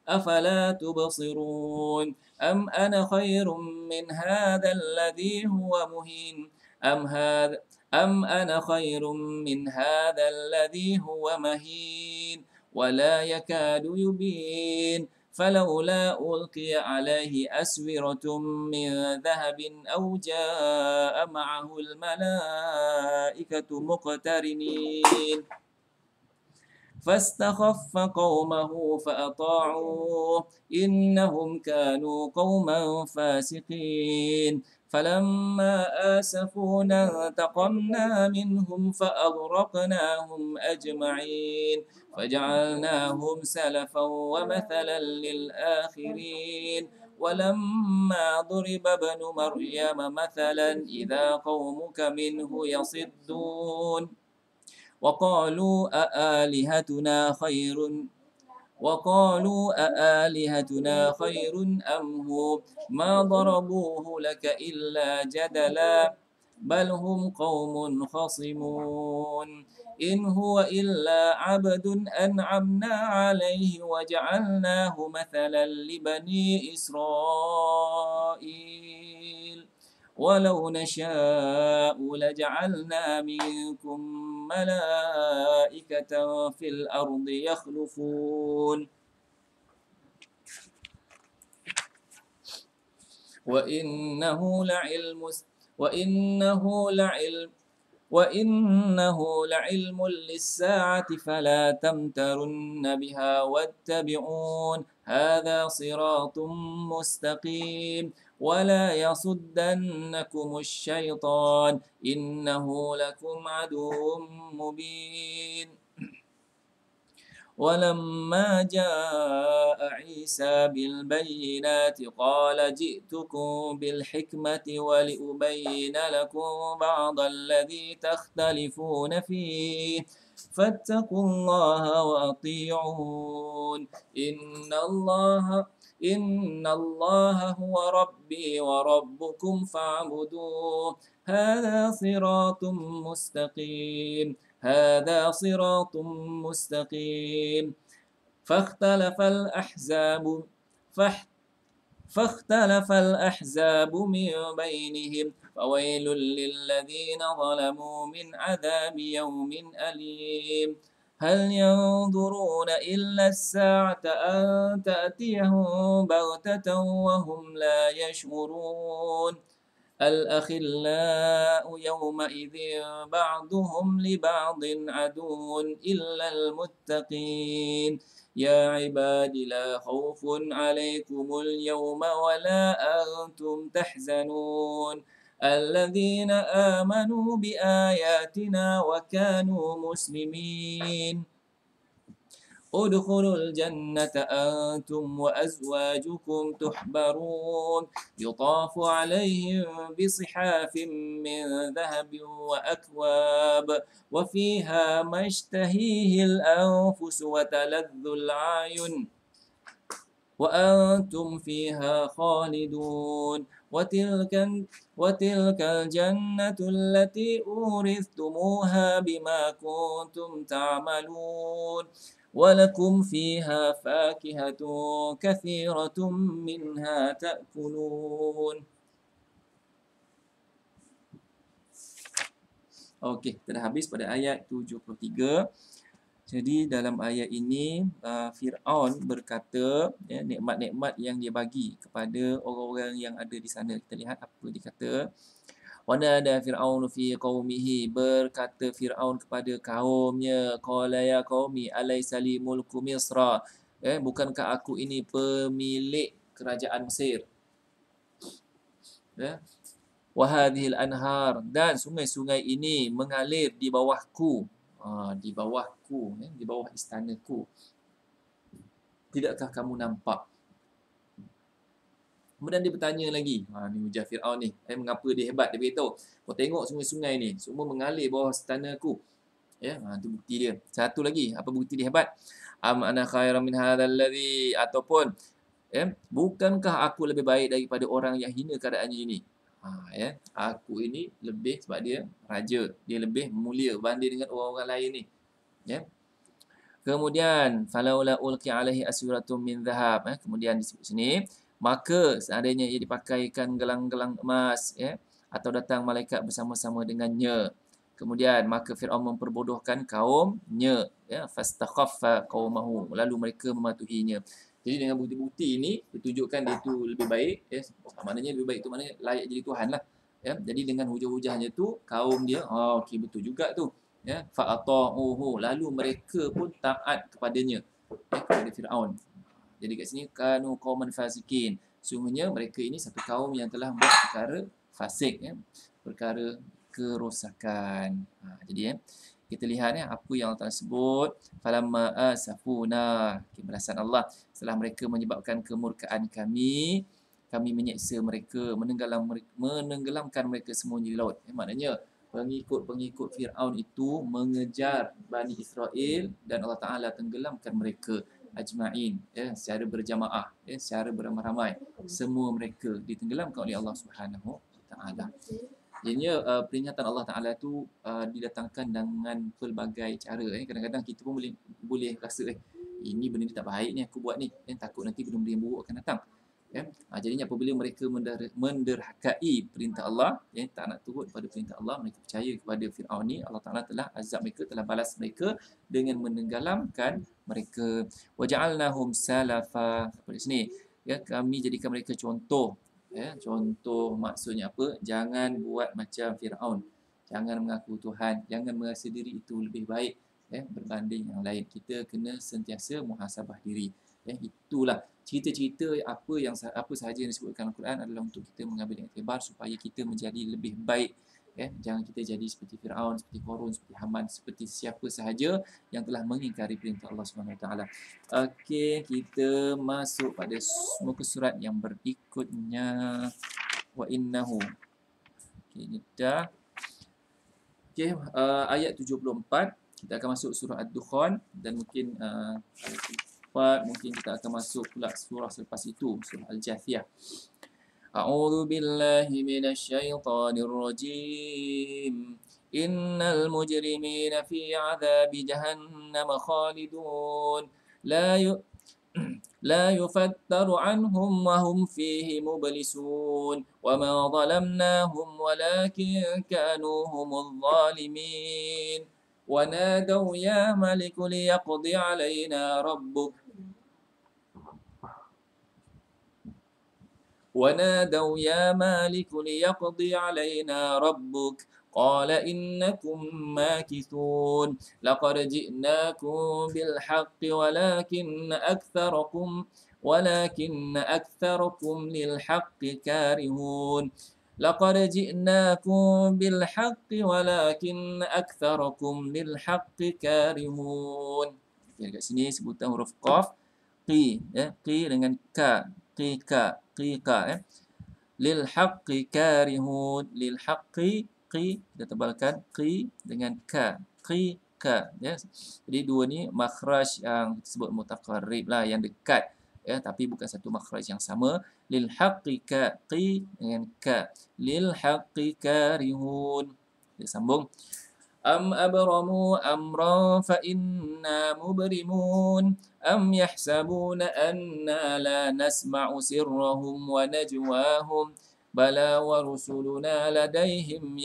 أفلا تبصرون أم أنا خير من هذا الذي هو مهين أم أنا خير من هذا الذي هو مهين ولا يكاد يبين فلولا ألقي عليه أسورة من ذهب أو جاء معه الملائكة مقترنين فاستخف قومه فأطاعوه إنهم كانوا قوما فاسقين فلما آسفونا انتقمنا منهم فأغرقناهم أجمعين فجعلناهم سلفا ومثلا للآخرين ولما ضرب ابن مريم مثلا إذا قومك منه يصدون وقالوا أآلهتنا خير أم هو ما ضربوه لك إلا جدلا بل هم قوم خصمون إن هو إلا عبد أنعمنا عليه وجعلناه مثلا لبني إسرائيل ولو نشاء لجعلنا منكم ملائكة في الأرض يخلفون وإنه لعلم للساعة فلا تمترن بها واتبعون هذا صراط مستقيم ولا يصدنكم الشيطان إنه لكم عدو مبين ولما جاء عيسى بالبينات قال جئتكم بالحكمة ولأبين لكم بعض الذي تختلفون فيه فاتقوا الله وأطيعون إن الله هو ربي وربكم فاعبدوه هذا صراط مستقيم فاختلف الأحزاب من بينهم فويل للذين ظلموا من عذاب يوم أليم هل ينظرون إلا الساعة أن تأتيهم بغتة وهم لا يشعرون الأخلاء يومئذ بعضهم لبعض عدو إلا المتقين يا عباد لا خوف عليكم اليوم ولا أنتم تحزنون الذين آمنوا بآياتنا وكانوا مسلمين ادخلوا الجنة أنتم وأزواجكم تحبرون يطاف عليهم بصحاف من ذهب وأكواب وفيها ما اشتهيه الأنفس وتلذ الأعين وأنتم فيها خالدون وتلك الجنة التي أورثتموها بما كنتم تعملون ولكم فيها فاكهة كثيرة منها تأكلون. Okey, kita dah habis pada ayat 73. Jadi dalam ayat ini Fir'aun berkata nikmat-nikmat yang dia bagi kepada orang-orang yang ada di sana. Kita lihat apa dia kata. Wanada Fir'aun fi qaumihi, berkata Fir'aun kepada kaumnya, qala ya qaumi alaysa li mulku Misra, bukankah aku ini pemilik kerajaan Mesir, wa hadhil anhar, dan sungai-sungai ini mengalir di bawahku, di bawah istanaku, tidakkah kamu nampak? Kemudian dia bertanya lagi, ni ujar Fir'aun ni, mengapa dia hebat? Dia beritahu, kau tengok sungai-sungai ni semua mengalir bawah istana aku. Itu bukti dia. Satu lagi, apa bukti dia hebat? Am ana khairan min hadzal ladzi, ataupun Bukankah aku lebih baik daripada orang yang hina keadaannya ini? Aku ini lebih sebab dia raja, dia lebih mulia berbanding dengan orang-orang lain ni. Ya. Kemudian falaula ulqi alaihi aswiratun min dhahab, kemudian disebut sini, maka seandainya ia dipakaikan gelang-gelang emas, atau datang malaikat bersama-sama dengannya. Kemudian maka Firaun memperbodohkan kaumnya, fastakhaffa qaumahu, lalu mereka mematuhinya. Jadi dengan bukti-bukti ini ditunjukkan dia itu lebih baik, maknanya lebih baik tu maknanya layak jadi tuhan lah. Jadi dengan hujah-hujahnya tu kaum dia, okey betul juga tu. Fa'ata'uhu, lalu mereka pun taat kepadanya, kepada Firaun. Jadi kat sini kanu qauman fasikin, sungguhnya mereka ini satu kaum yang telah buat perkara fasik, perkara kerosakan. Jadi kita lihat apa yang Allah Taala sebut, falamma asafuna, balasan Allah setelah mereka menyebabkan kemurkaan kami menyeksa mereka, menenggelamkan mereka semua di laut. Maknanya pengikut-pengikut Firaun itu mengejar Bani Israel dan Allah Taala tenggelamkan mereka ajma'in, secara berjamaah, secara beramai-ramai, semua mereka ditenggelamkan oleh Allah Subhanahu Wa Taala. Jadinya peringatan Allah Taala tu didatangkan dengan pelbagai cara. Kadang-kadang kita pun boleh rasa ini benda ni tak baik ni aku buat ni, takut nanti benda-benda yang buruk akan datang. Jadinya apabila mereka menderhakai perintah Allah, tak nak turut pada perintah Allah, mereka percaya kepada Firaun ni, Allah Taala telah azab mereka, telah balas mereka dengan menenggelamkan mereka. Waja'alnahum salafa, pada sini kami jadikan mereka contoh. Contoh maksudnya apa? Jangan buat macam Firaun. Jangan mengaku Tuhan, jangan merasa diri itu lebih baik berbanding yang lain. Kita kena sentiasa muhasabah diri. Itulah cerita-cerita apa sahaja yang disebutkan Al-Quran adalah untuk kita mengambil iktibar supaya kita menjadi lebih baik. Jangan kita jadi seperti Firaun, seperti Qarun, seperti Haman, seperti siapa sahaja yang telah mengingkari perintah Allah Subhanahu Wa Taala. Okey, kita masuk pada muka surat yang berikutnya. Wa innahu. Okey, ini dah. Okey, ayat 74 kita akan masuk surah Ad-Dukhan dan mungkin mungkin kita akan masuk pula surah selepas itu, surah Al-Jathiyah. A'udzu billahi minasy syaithanir rajim. Innal mujrimina fi 'adzabi jahannam khalidun. La yufattaru anhum wa hum fihi mublisun. Wa ma zalamnahum walakin kanu humudz zalimin. ونادوا يا ملك ليقضي علينا ربك ونادوا يا مالك ليقضي علينا ربك قال إنكم ماكثون لقد جئناكم بالحق ولكن أكثركم للحق كارهون لقد جئناكم بالحق ولكن أكثركم للحق كارهون. Dekat sini sebutan huruf qaf, qi, qi dengan ka, qika, lil haqqi karihun, lil haqqi, qi kita tebalkan qi dengan ka, qika, Jadi dua ni makhraj yang disebut mutaqarrib lah, yang dekat, tapi bukan satu makhraj yang sama. Lil haqqi ka, qi dengan ka, lil haqqi karihun. Kita sambung. Am abramu amran fa inna mubrimun am yahsabuna anna la nasma'u sirrahum wa najwahum bala wa rusuluna ladayhim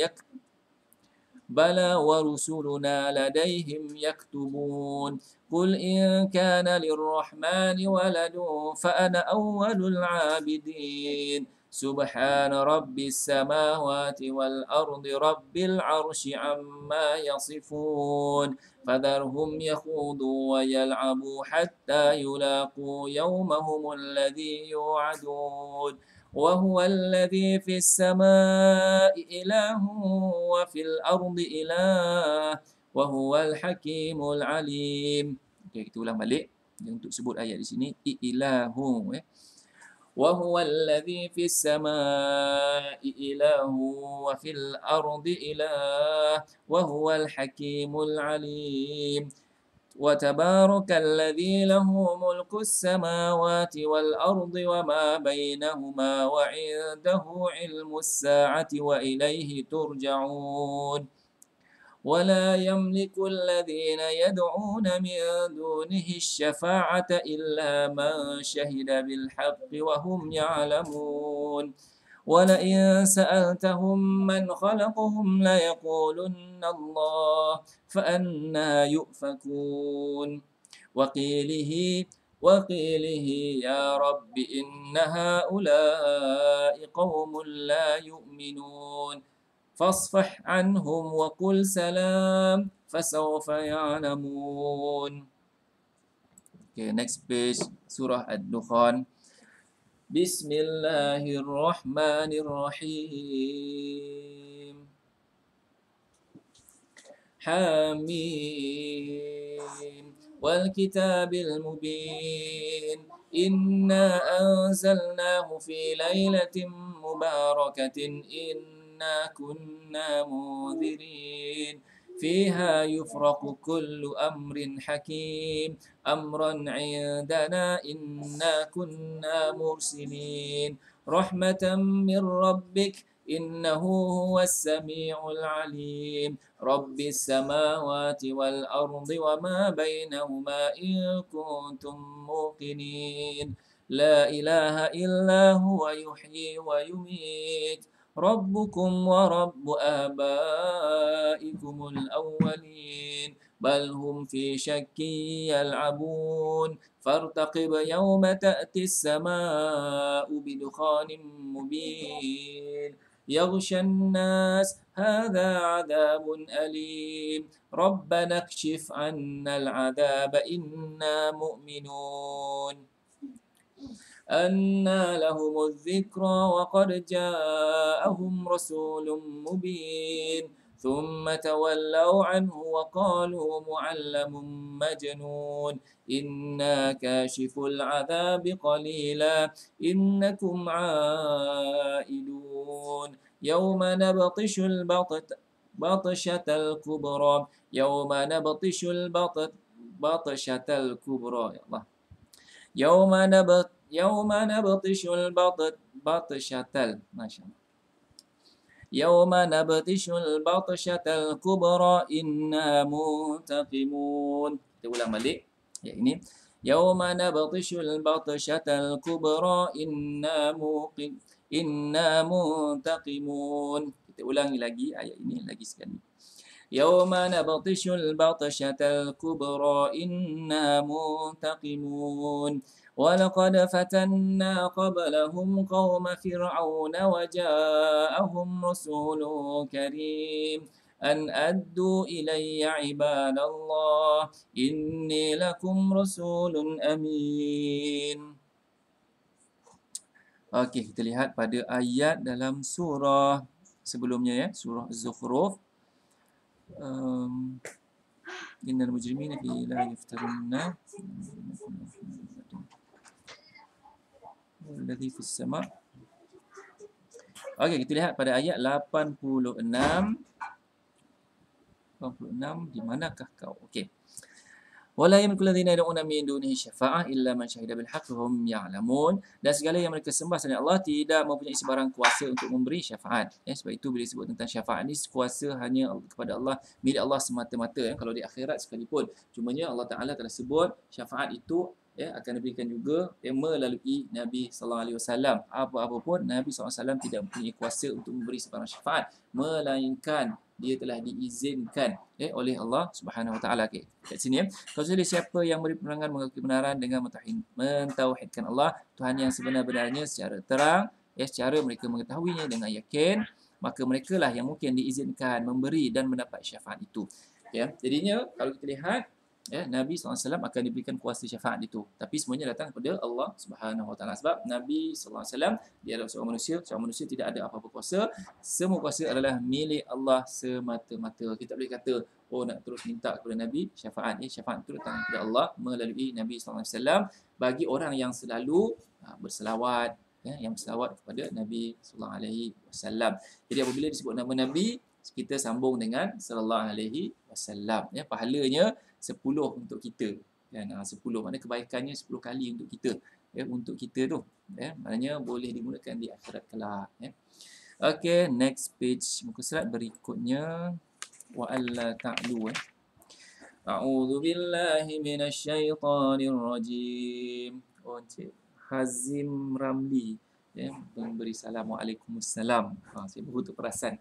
yaktubun قل إن كان للرحمن ولد فأنا أول العابدين سبحان رب السماوات والأرض رب العرش عما يصفون فذرهم يخوضوا ويلعبوا حتى يلاقوا يومهم الذي يوعدون وهو الذي في السماء إله وفي الأرض إله وهو الحكيم العليم. Okey, kita ulang balik untuk sebut ayat di sini. Ilahu, وهو الذي في السماء إله وفي الأرض إله وهو الحكيم العليم. وتبارك الذي له ملك السماوات والأرض وما بينهما وعنده علم الساعة وإليه ترجعون ولا يملك الذين يدعون من دونه الشفاعة إلا من شهد بالحق وهم يعلمون ولئن سألتهم من خلقهم ليقولن الله فأنى يؤفكون وقيله وقيله يا رب إن هؤلاء قوم لا يؤمنون فاصفح عنهم وقل سلام فسوف يعلمون. Okay, next page, Surah Ad-Dukhan. Bismillahirrahmanirrahim. Hamim wal kitabil mubin. Inna anzalnahu fi lailatin mubarakatin inna kunna munzirin. فيها يفرق كل أمر حكيم أمرا عندنا إنا كنا مرسلين رحمة من ربك إنه هو السميع العليم رب السماوات والأرض وما بينهما إن كنتم موقنين لا إله إلا هو يحيي ويميت ربكم ورب آبائكم الأولين بل هم في شك يلعبون فارتقب يوم تأتي السماء بدخان مبين يغشى الناس هذا عذاب أليم ربنا اكشف عنا العذاب إنا مؤمنون أنى لهم الذكرى وقد جاءهم رسول مبين ثم تولوا عنه وقالوا معلم مجنون إنا كاشف العذاب قليلا إنكم عائدون يوم نبطش بطشة الكبرى يوم نبطش بطشة الكبرى يا الله يوم نبطش بطشة ما شاء الله يوم نبطش البطشة الكبرى إنا منتقمون. Kita ulang balik ayat ini. يوم نبطش البطشة الكبرى إنا منتقمون. Kita ulangi lagi ayat ini lagi sekali. يوم نبطش البطشة الكبرى إنا منتقمون ولقد فتنا قبلهم قوم فرعون وجاءهم رسول كريم أن أدوا إلي عباد الله إني لكم رسول أمين. Okey, kita lihat pada ayat dalam surah sebelumnya ya, surah Az-Zukhruf. Innal mujrimina fi la yaftarunna alladhi fis sama'. Okey, kita lihat pada ayat 86. Di manakah kau? Okey. Wala yamliku alladhina yad'una min dunihi syafa'ah illa man syahida bil haqqi wa hum ya'lamun. Dan segala yang mereka sembah selain Allah tidak mempunyai sebarang kuasa untuk memberi syafaat. Sebab itu bila disebut tentang syafaat ni, kuasa hanya kepada Allah, milik Allah semata-mata. Kalau di akhirat sekalipun. Cumanya Allah Ta'ala telah sebut syafaat itu akan diberikan juga melalui Nabi sallallahu alaihi wasallam. Apa-apa pun Nabi sallallahu alaihi wasallam tidak mempunyai kuasa untuk memberi sebarang syafaat, melainkan dia telah diizinkan oleh Allah Subhanahu Wa Taala. Okey, kat sini kalau siapa yang beri penerangan mengakui kebenaran dengan mentauhidkan Allah Tuhan yang sebenar-benarnya secara terang, secara mereka mengetahuinya dengan yakin, maka merekalah yang mungkin diizinkan memberi dan mendapat syafaat itu. Jadinya kalau kita lihat Nabi SAW akan diberikan kuasa syafaat itu. Tapi semuanya datang daripada Allah Subhanahu Wa Taala. Sebab Nabi SAW dia adalah seorang manusia. Seorang manusia tidak ada apa-apa kuasa. Semua kuasa adalah milik Allah semata-mata. Kita boleh kata, nak terus minta kepada Nabi syafaat. Syafaat itu datang daripada Allah melalui Nabi SAW bagi orang yang selalu berselawat, yang berselawat kepada Nabi SAW. Jadi apabila disebut nama Nabi, kita sambung dengan sallallahu alaihi wasallam. Ya, pahalanya 10 untuk kita. Kan? 10 maknanya kebaikannya 10 kali untuk kita. Ya, untuk kita tu. Ya, maknanya boleh digunakan di akhirat kelak. Ya. Okey, next page muka surat berikutnya. Wa alla ta'lu. A'udzu billahi minasyaitonir rajim. Oh, Encik Hazim Ramli ya, memberi salam. Waalaikumsalam. Saya baru tu perasan.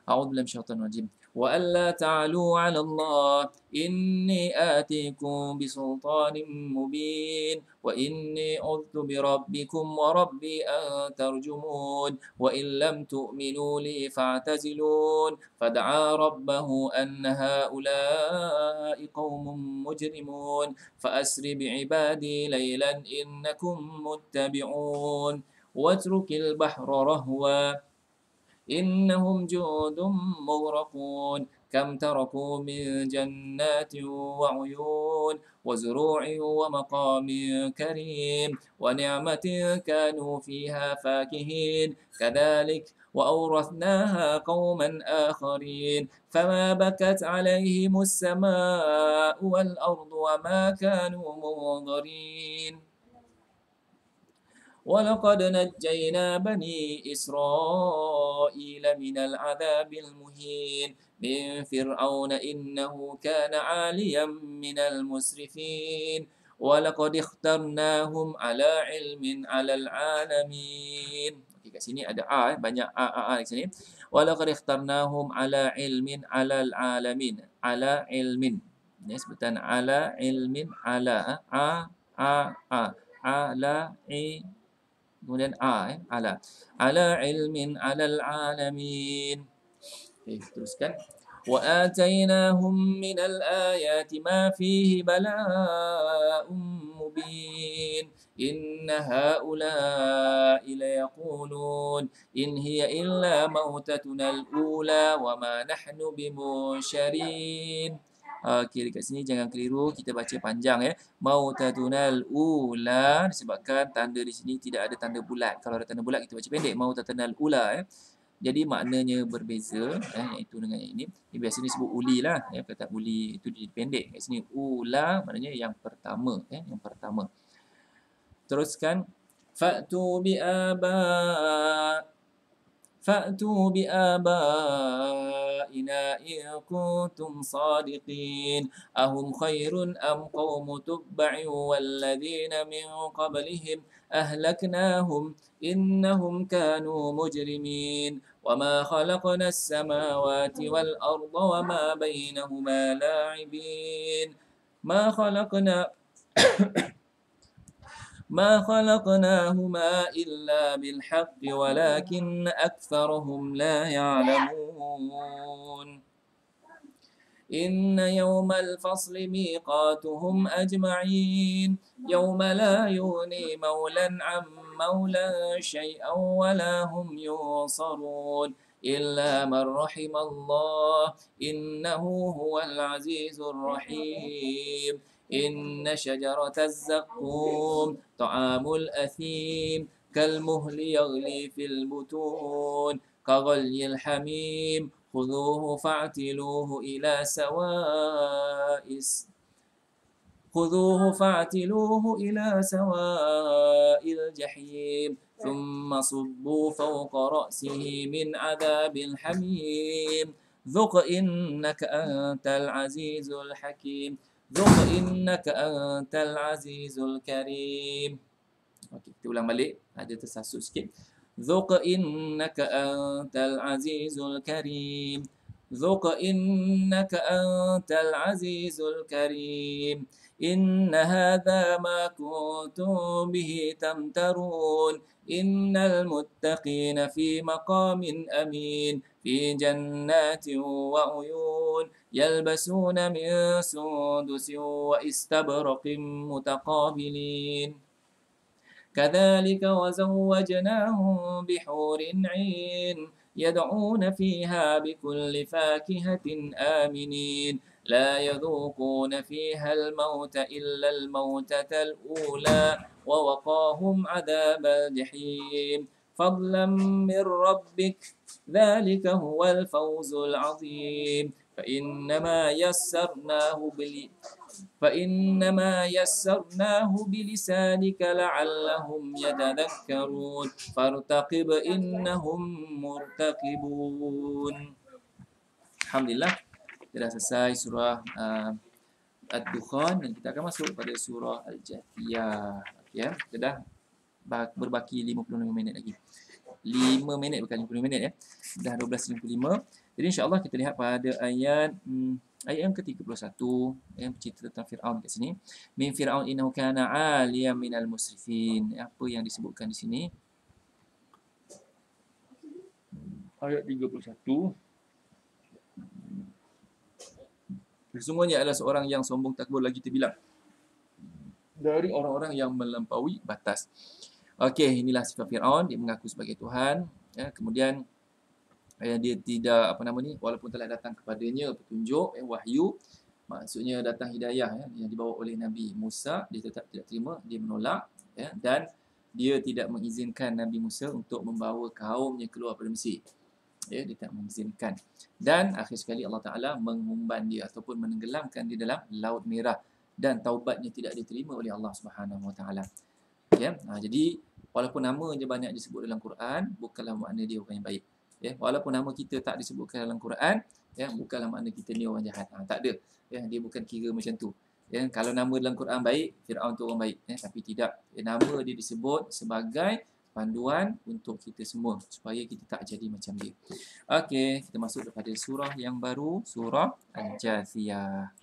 أعوذ بالله من الشيطان الرجيم وألا تعلوا على الله إني آتيكم بسلطان مبين وإني عذت بربكم وربي أن ترجمون وإن لم تؤمنوا لي فاعتزلون فدعا ربه أن هؤلاء قوم مجرمون فأسر بعبادي ليلا إنكم متبعون واترك البحر رهوا إنهم جند مغرقون كم تركوا من جنات وعيون وزروع ومقام كريم ونعمة كانوا فيها فاكهين كذلك وأورثناها قوما آخرين فما بكت عليهم السماء والأرض وما كانوا منظرين ولقد نجينا بني إسرائيل من العذاب المهين من فرعون إنه كان عاليا من المسرفين ولقد اخترناهم على علم على العالمين. Okey, kat sini ada a, banyak a di sini. Walaqad ikhtarnahum ala ilmin alal alamin. Ala ilmin. Ni sebutan ala ilmin ala ala kemudian ala ilmin alal alamin. Okay, teruskan. Wa atainahum minal ayati ma fihi bala'un mubin. Inna haula'i la yaqulun in hiya illa mautatuna al-ula wa ma nahnu bimunsyarin. Okey, dekat sini jangan keliru, kita baca panjang ya. Mautatunal ula, disebabkan tanda di sini tidak ada tanda bulat. Kalau ada tanda bulat kita baca pendek, mautatunal ula ya. Jadi maknanya berbeza iaitu dengan ini. Ini biasanya disebut uli lah ya, kata uli itu dipendek. Kat sini ula maknanya yang pertama ya, yang pertama. Teruskan fa'tu بآبائنا إن كنتم صادقين أهم خير أم قوم تبع والذين من قبلهم أهلكناهم إنهم كانوا مجرمين وما خلقنا السماوات والأرض وما بينهما لاعبين ما خلقناهما إلا بالحق ولكن أكثرهم لا يعلمون إن يوم الفصل ميقاتهم أجمعين يوم لا يغني مولا عن مولا شيئا ولا هم ينصرون إلا من رحم الله إنه هو العزيز الرحيم إن شجرة الزقوم طعام الأثيم كالمهل يغلي في البطون كغلي الحميم خذوه فاعتلوه إلى سواء الجحيم ثم صبوا فوق رأسه من عذاب الحميم ذق إنك أنت العزيز الحكيم ذق إنك أنت العزيز الكريم. Okey, kita ulang balik. Ada tersasut sikit. ذق إنك أنت العزيز الكريم ذق إنك أنت العزيز الكريم إن هذا ما كنتم به تمترون إن المتقين في مقام أمين في جنات وعيون يلبسون من سندس واستبرق متقابلين كذلك وزوجناهم بحور عين يدعون فيها بكل فاكهة آمنين لا يذوقون فيها الموت إلا الموتة الأولى ووقاهم عذاب الجحيم فضلا من ربك ذلك هو الفوز العظيم فإنما يسرناه بلسانك لعلهم يتذكرون فارتقب إنهم مرتقبون. Alhamdulillah, kita dah selesai surah Ad-Dukhan dan kita akan masuk pada surah Al-Jathiyah. Ya, kita dah berbaki 55 minit lagi. 5 minit bukan 55 minit ya. Dah 12.55. Jadi insya-Allah kita lihat pada ayat yang ke-31 yang bercerita tentang Firaun kat sini. Min Firaun innahu kana 'aliyan minal musrifin. Apa yang disebutkan di sini? Ayat 31. Sesungguhnya adalah seorang yang sombong takbur lagi terbilang dari orang-orang yang melampaui batas. Okey, inilah sifat Firaun, dia mengaku sebagai Tuhan, ya, kemudian dia tidak walaupun telah datang kepadanya petunjuk, wahyu, maksudnya datang hidayah yang dibawa oleh Nabi Musa, dia tetap tidak terima, dia menolak, ya, dan dia tidak mengizinkan Nabi Musa untuk membawa kaumnya keluar dari Mesir. Ya, dia tak mengizinkan. Dan akhir sekali Allah Ta'ala mengumban dia ataupun menenggelamkan dia dalam Laut Merah dan taubatnya tidak diterima oleh Allah Subhanahu Wa Ta'ala. Ya, jadi walaupun nama dia banyak disebut dalam Quran, bukanlah makna dia orang yang baik. Ya, walaupun nama kita tak disebutkan dalam Quran, ya, bukanlah makna kita ni orang jahat. Tak ada. Ya, dia bukan kira macam tu. Ya, kalau nama dalam Quran baik, Firaun tu orang baik. Ya, tapi tidak. Ya, nama dia disebut sebagai panduan untuk kita semua supaya kita tak jadi macam dia. Okey, kita masuk kepada surah yang baru, surah Al-Jathiyah.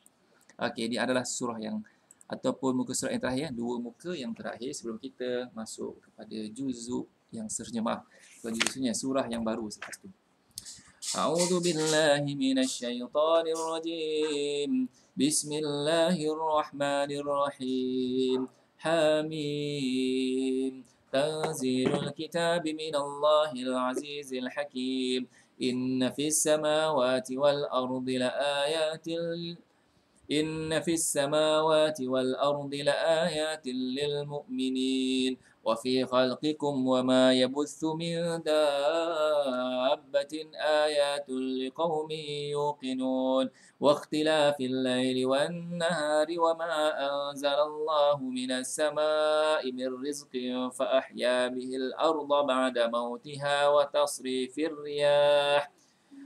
Okey, ini adalah surah yang ataupun muka surat yang terakhir, dua muka yang terakhir sebelum kita masuk kepada juzuk yang seterusnya. Bukan juzuknya, surah yang baru selepas tu. A'udzu billahi minasyaitonir rajim. Bismillahirrahmanirrahim. Hamim. Tanzilul kitabi minallahil azizil hakim. Inna fis samawati wal ardi laayatin إن في السماوات والأرض لآيات للمؤمنين وفي خلقكم وما يبث من دابة آيات لقوم يوقنون واختلاف الليل والنهار وما أنزل الله من السماء من رزق فأحيا به الأرض بعد موتها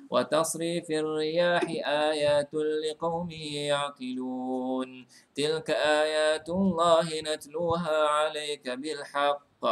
وتصريف الرياح آيات لقوم يعقلون تلك آيات الله نتلوها عليك بالحق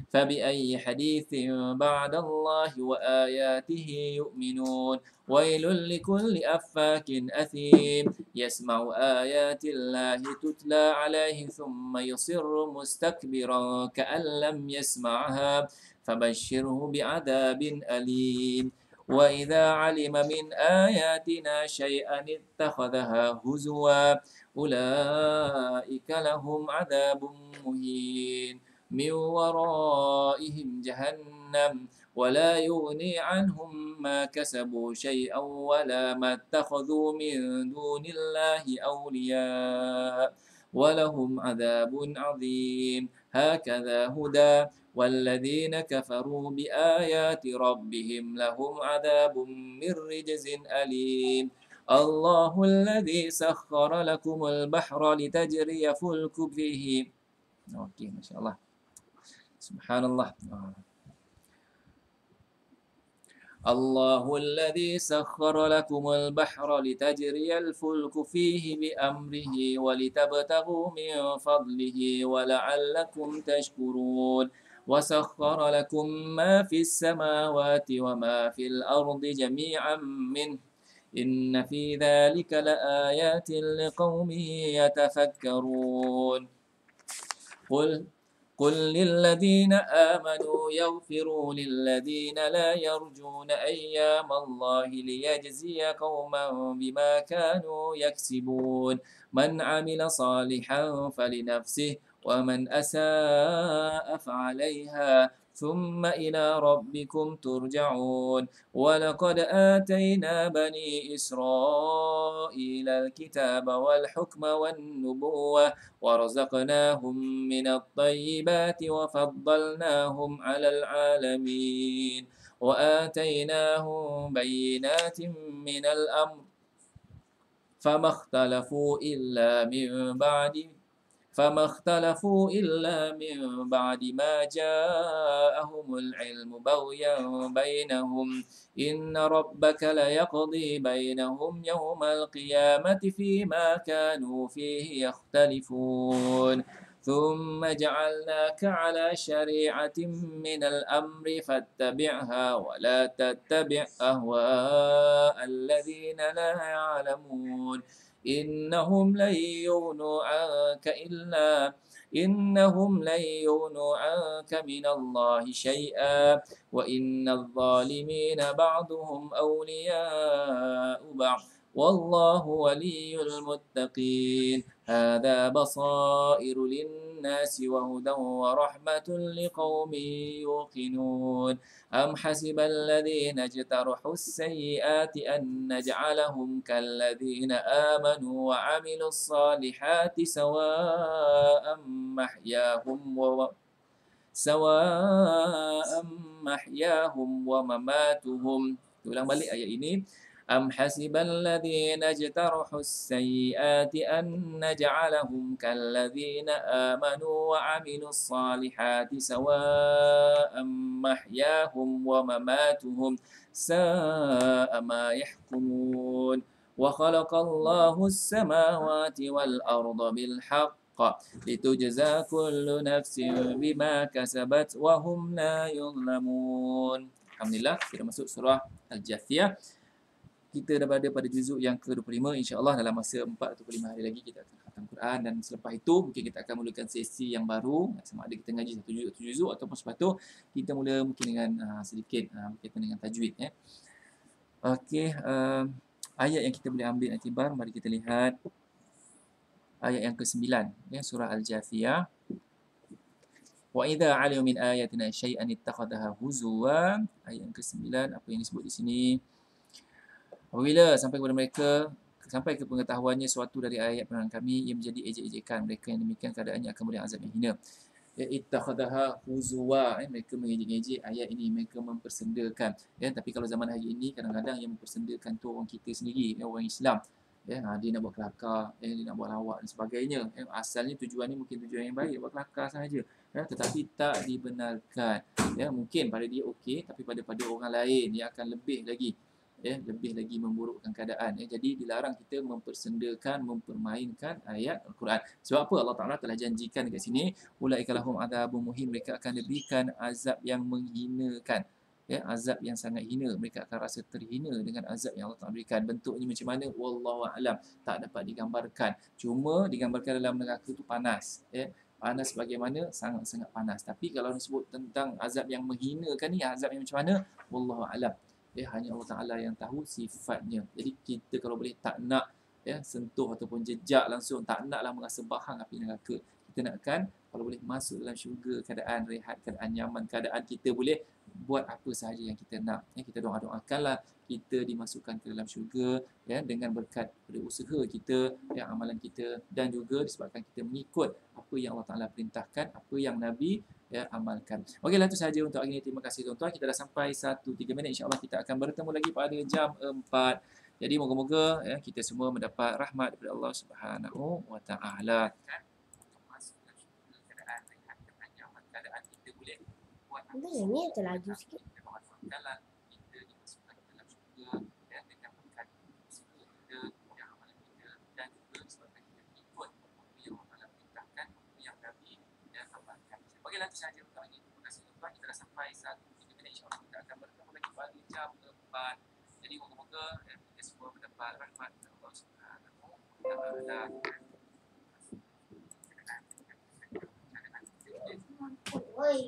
فبأي حديث بعد الله وآياته يؤمنون ويل لكل أفاك أثيم يسمع آيات الله تتلى عليه ثم يصر مستكبرا كأن لم يسمعها فبشره بعذاب أليم وإذا علم من آياتنا شيئا اتخذها هزوا أولئك لهم عذاب مهين من ورائهم جهنم ولا يغني عنهم ما كسبوا شيئا ولا ما اتخذوا من دون الله أولياء ولهم عذاب عظيم هكذا هدى والذين كفروا بآيات ربهم لهم عذاب من رجز أليم الله الذي سخر لكم البحر لتجري فلك فيه. Okey, Masya Allah. Subhanallah. الله الذي سخر لكم البحر لتجري الفلك فيه بأمره ولتبتغوا من فضله ولعلكم تشكرون وسخر لكم ما في السماوات وما في الأرض جميعا منه إن في ذلك لآيات لقوم يتفكرون قل للذين آمنوا يغفروا للذين لا يرجون أيام الله ليجزي قوما بما كانوا يكسبون من عمل صالحا فلنفسه ومن أساء فعليها ثم إلى ربكم ترجعون ولقد آتينا بني إسرائيل الكتاب والحكم والنبوة ورزقناهم من الطيبات وفضلناهم على العالمين وآتيناهم بينات من الأمر فما اختلفوا إلا من بعد فما اختلفوا إلا من بعد ما جاءهم العلم بغيا بينهم إن ربك ليقضي بينهم يوم القيامة فيما كانوا فيه يختلفون ثم جعلناك على شريعة من الأمر فاتبعها ولا تتبع أهواء الذين لا يعلمون إنهم لن يغنوا عنك من الله شيئا وإن الظالمين بعضهم أولياء بعض والله ولي المتقين هذا بصائر للناس وهدى ورحمة لقوم يوقنون أم حسب الذين اجترحوا السيئات أن نجعلهم كالذين آمنوا وعملوا الصالحات سواء محياهم ومماتهم. Ulang balik ayat ini. أم حسب الذين اجترحوا السيئات أن نجعلهم كالذين آمنوا وعملوا الصالحات سواء محياهم ومماتهم ساء ما يحكمون وخلق الله السماوات والأرض بالحق لتجزى كل نفس بما كسبت وهم لا يظلمون. Alhamdulillah, kita masuk surah Al-Jathiyah. Kita dah berada pada juzuk yang ke-25. InsyaAllah dalam masa 4 atau 5 hari lagi kita akan khatam Quran. Dan selepas itu mungkin kita akan mulakan sesi yang baru. Sama ada kita ngaji satu juzuk ataupun selepas itu kita mula mungkin dengan sedikit berkaitan dengan tajwid. Okey, ayat yang kita boleh ambil iktibar, mari kita lihat ayat yang ke-9, surah Al-Jathiyah. Wa idza 'alimu min ayatina syai'an ittakhadhaha huzwa. Ayat yang ke-9, apa yang disebut di sini? Apabila sampai kepada mereka, sampai ke pengetahuannya suatu dari ayat penerangan kami, ia menjadi ejek-ejekan. Mereka yang demikian keadaannya akan boleh azab yang hina. Ittakhadhaha huzwa, mereka mengejek-ejek ayat ini, mereka mempersendakan. Tapi kalau zaman hari ini, kadang-kadang yang mempersendakan tu orang kita sendiri, orang Islam. Dia nak buat kelakar, dia nak buat lawak dan sebagainya. Asalnya tujuannya mungkin tujuan yang baik, buat kelakar sahaja. Tetapi tak dibenarkan. Mungkin pada dia okey, tapi pada orang lain dia akan lebih lagi memburukkan keadaan. Jadi dilarang kita mempersendakan, mempermainkan ayat Al-Quran. Sebab apa? Allah Ta'ala telah janjikan dekat sini, ulaika lahum adzabun muhin, mereka akan diberikan azab yang menghinakan. Azab yang sangat hina, mereka akan rasa terhina dengan azab yang Allah Ta'ala berikan. Bentuknya macam mana? Wallahu a'lam, tak dapat digambarkan. Cuma digambarkan dalam neraka tu panas. Panas bagaimana? Sangat-sangat panas. Tapi kalau disebut tentang azab yang menghinakan ni, azab yang macam mana? Wallahu a'lam. Hanya Allah Ta'ala yang tahu sifatnya. Jadi kita kalau boleh tak nak sentuh ataupun jejak langsung, tak naklah merasa bahang api neraka. Kita nakkan kalau boleh masuk dalam syurga, keadaan rehat, keadaan nyaman, keadaan kita boleh buat apa sahaja yang kita nak. Kita doa-doakanlah kita dimasukkan ke dalam syurga dengan berkat pada usaha kita, amalan kita, dan juga disebabkan kita mengikut apa yang Allah Ta'ala perintahkan, apa yang Nabi amalkan. Okeylah, itu sahaja untuk hari ini. Terima kasih tuan-tuan. Kita dah sampai 1-3 minit. InsyaAllah kita akan bertemu lagi pada jam 4. Jadi moga-moga kita semua mendapat rahmat daripada Allah Subhanahu wa Ta'ala. Ini terlaju sikit. Okeylah, itu sahaja untuk hari ini. Terima kasih tuan-tuan. Kita dah sampai 1-3 minit. InsyaAllah kita akan bertemu lagi pada jam 4. Jadi moga-moga kita semua mendapat rahmat dari Allah Subhanahu wa Ta'ala. Oi,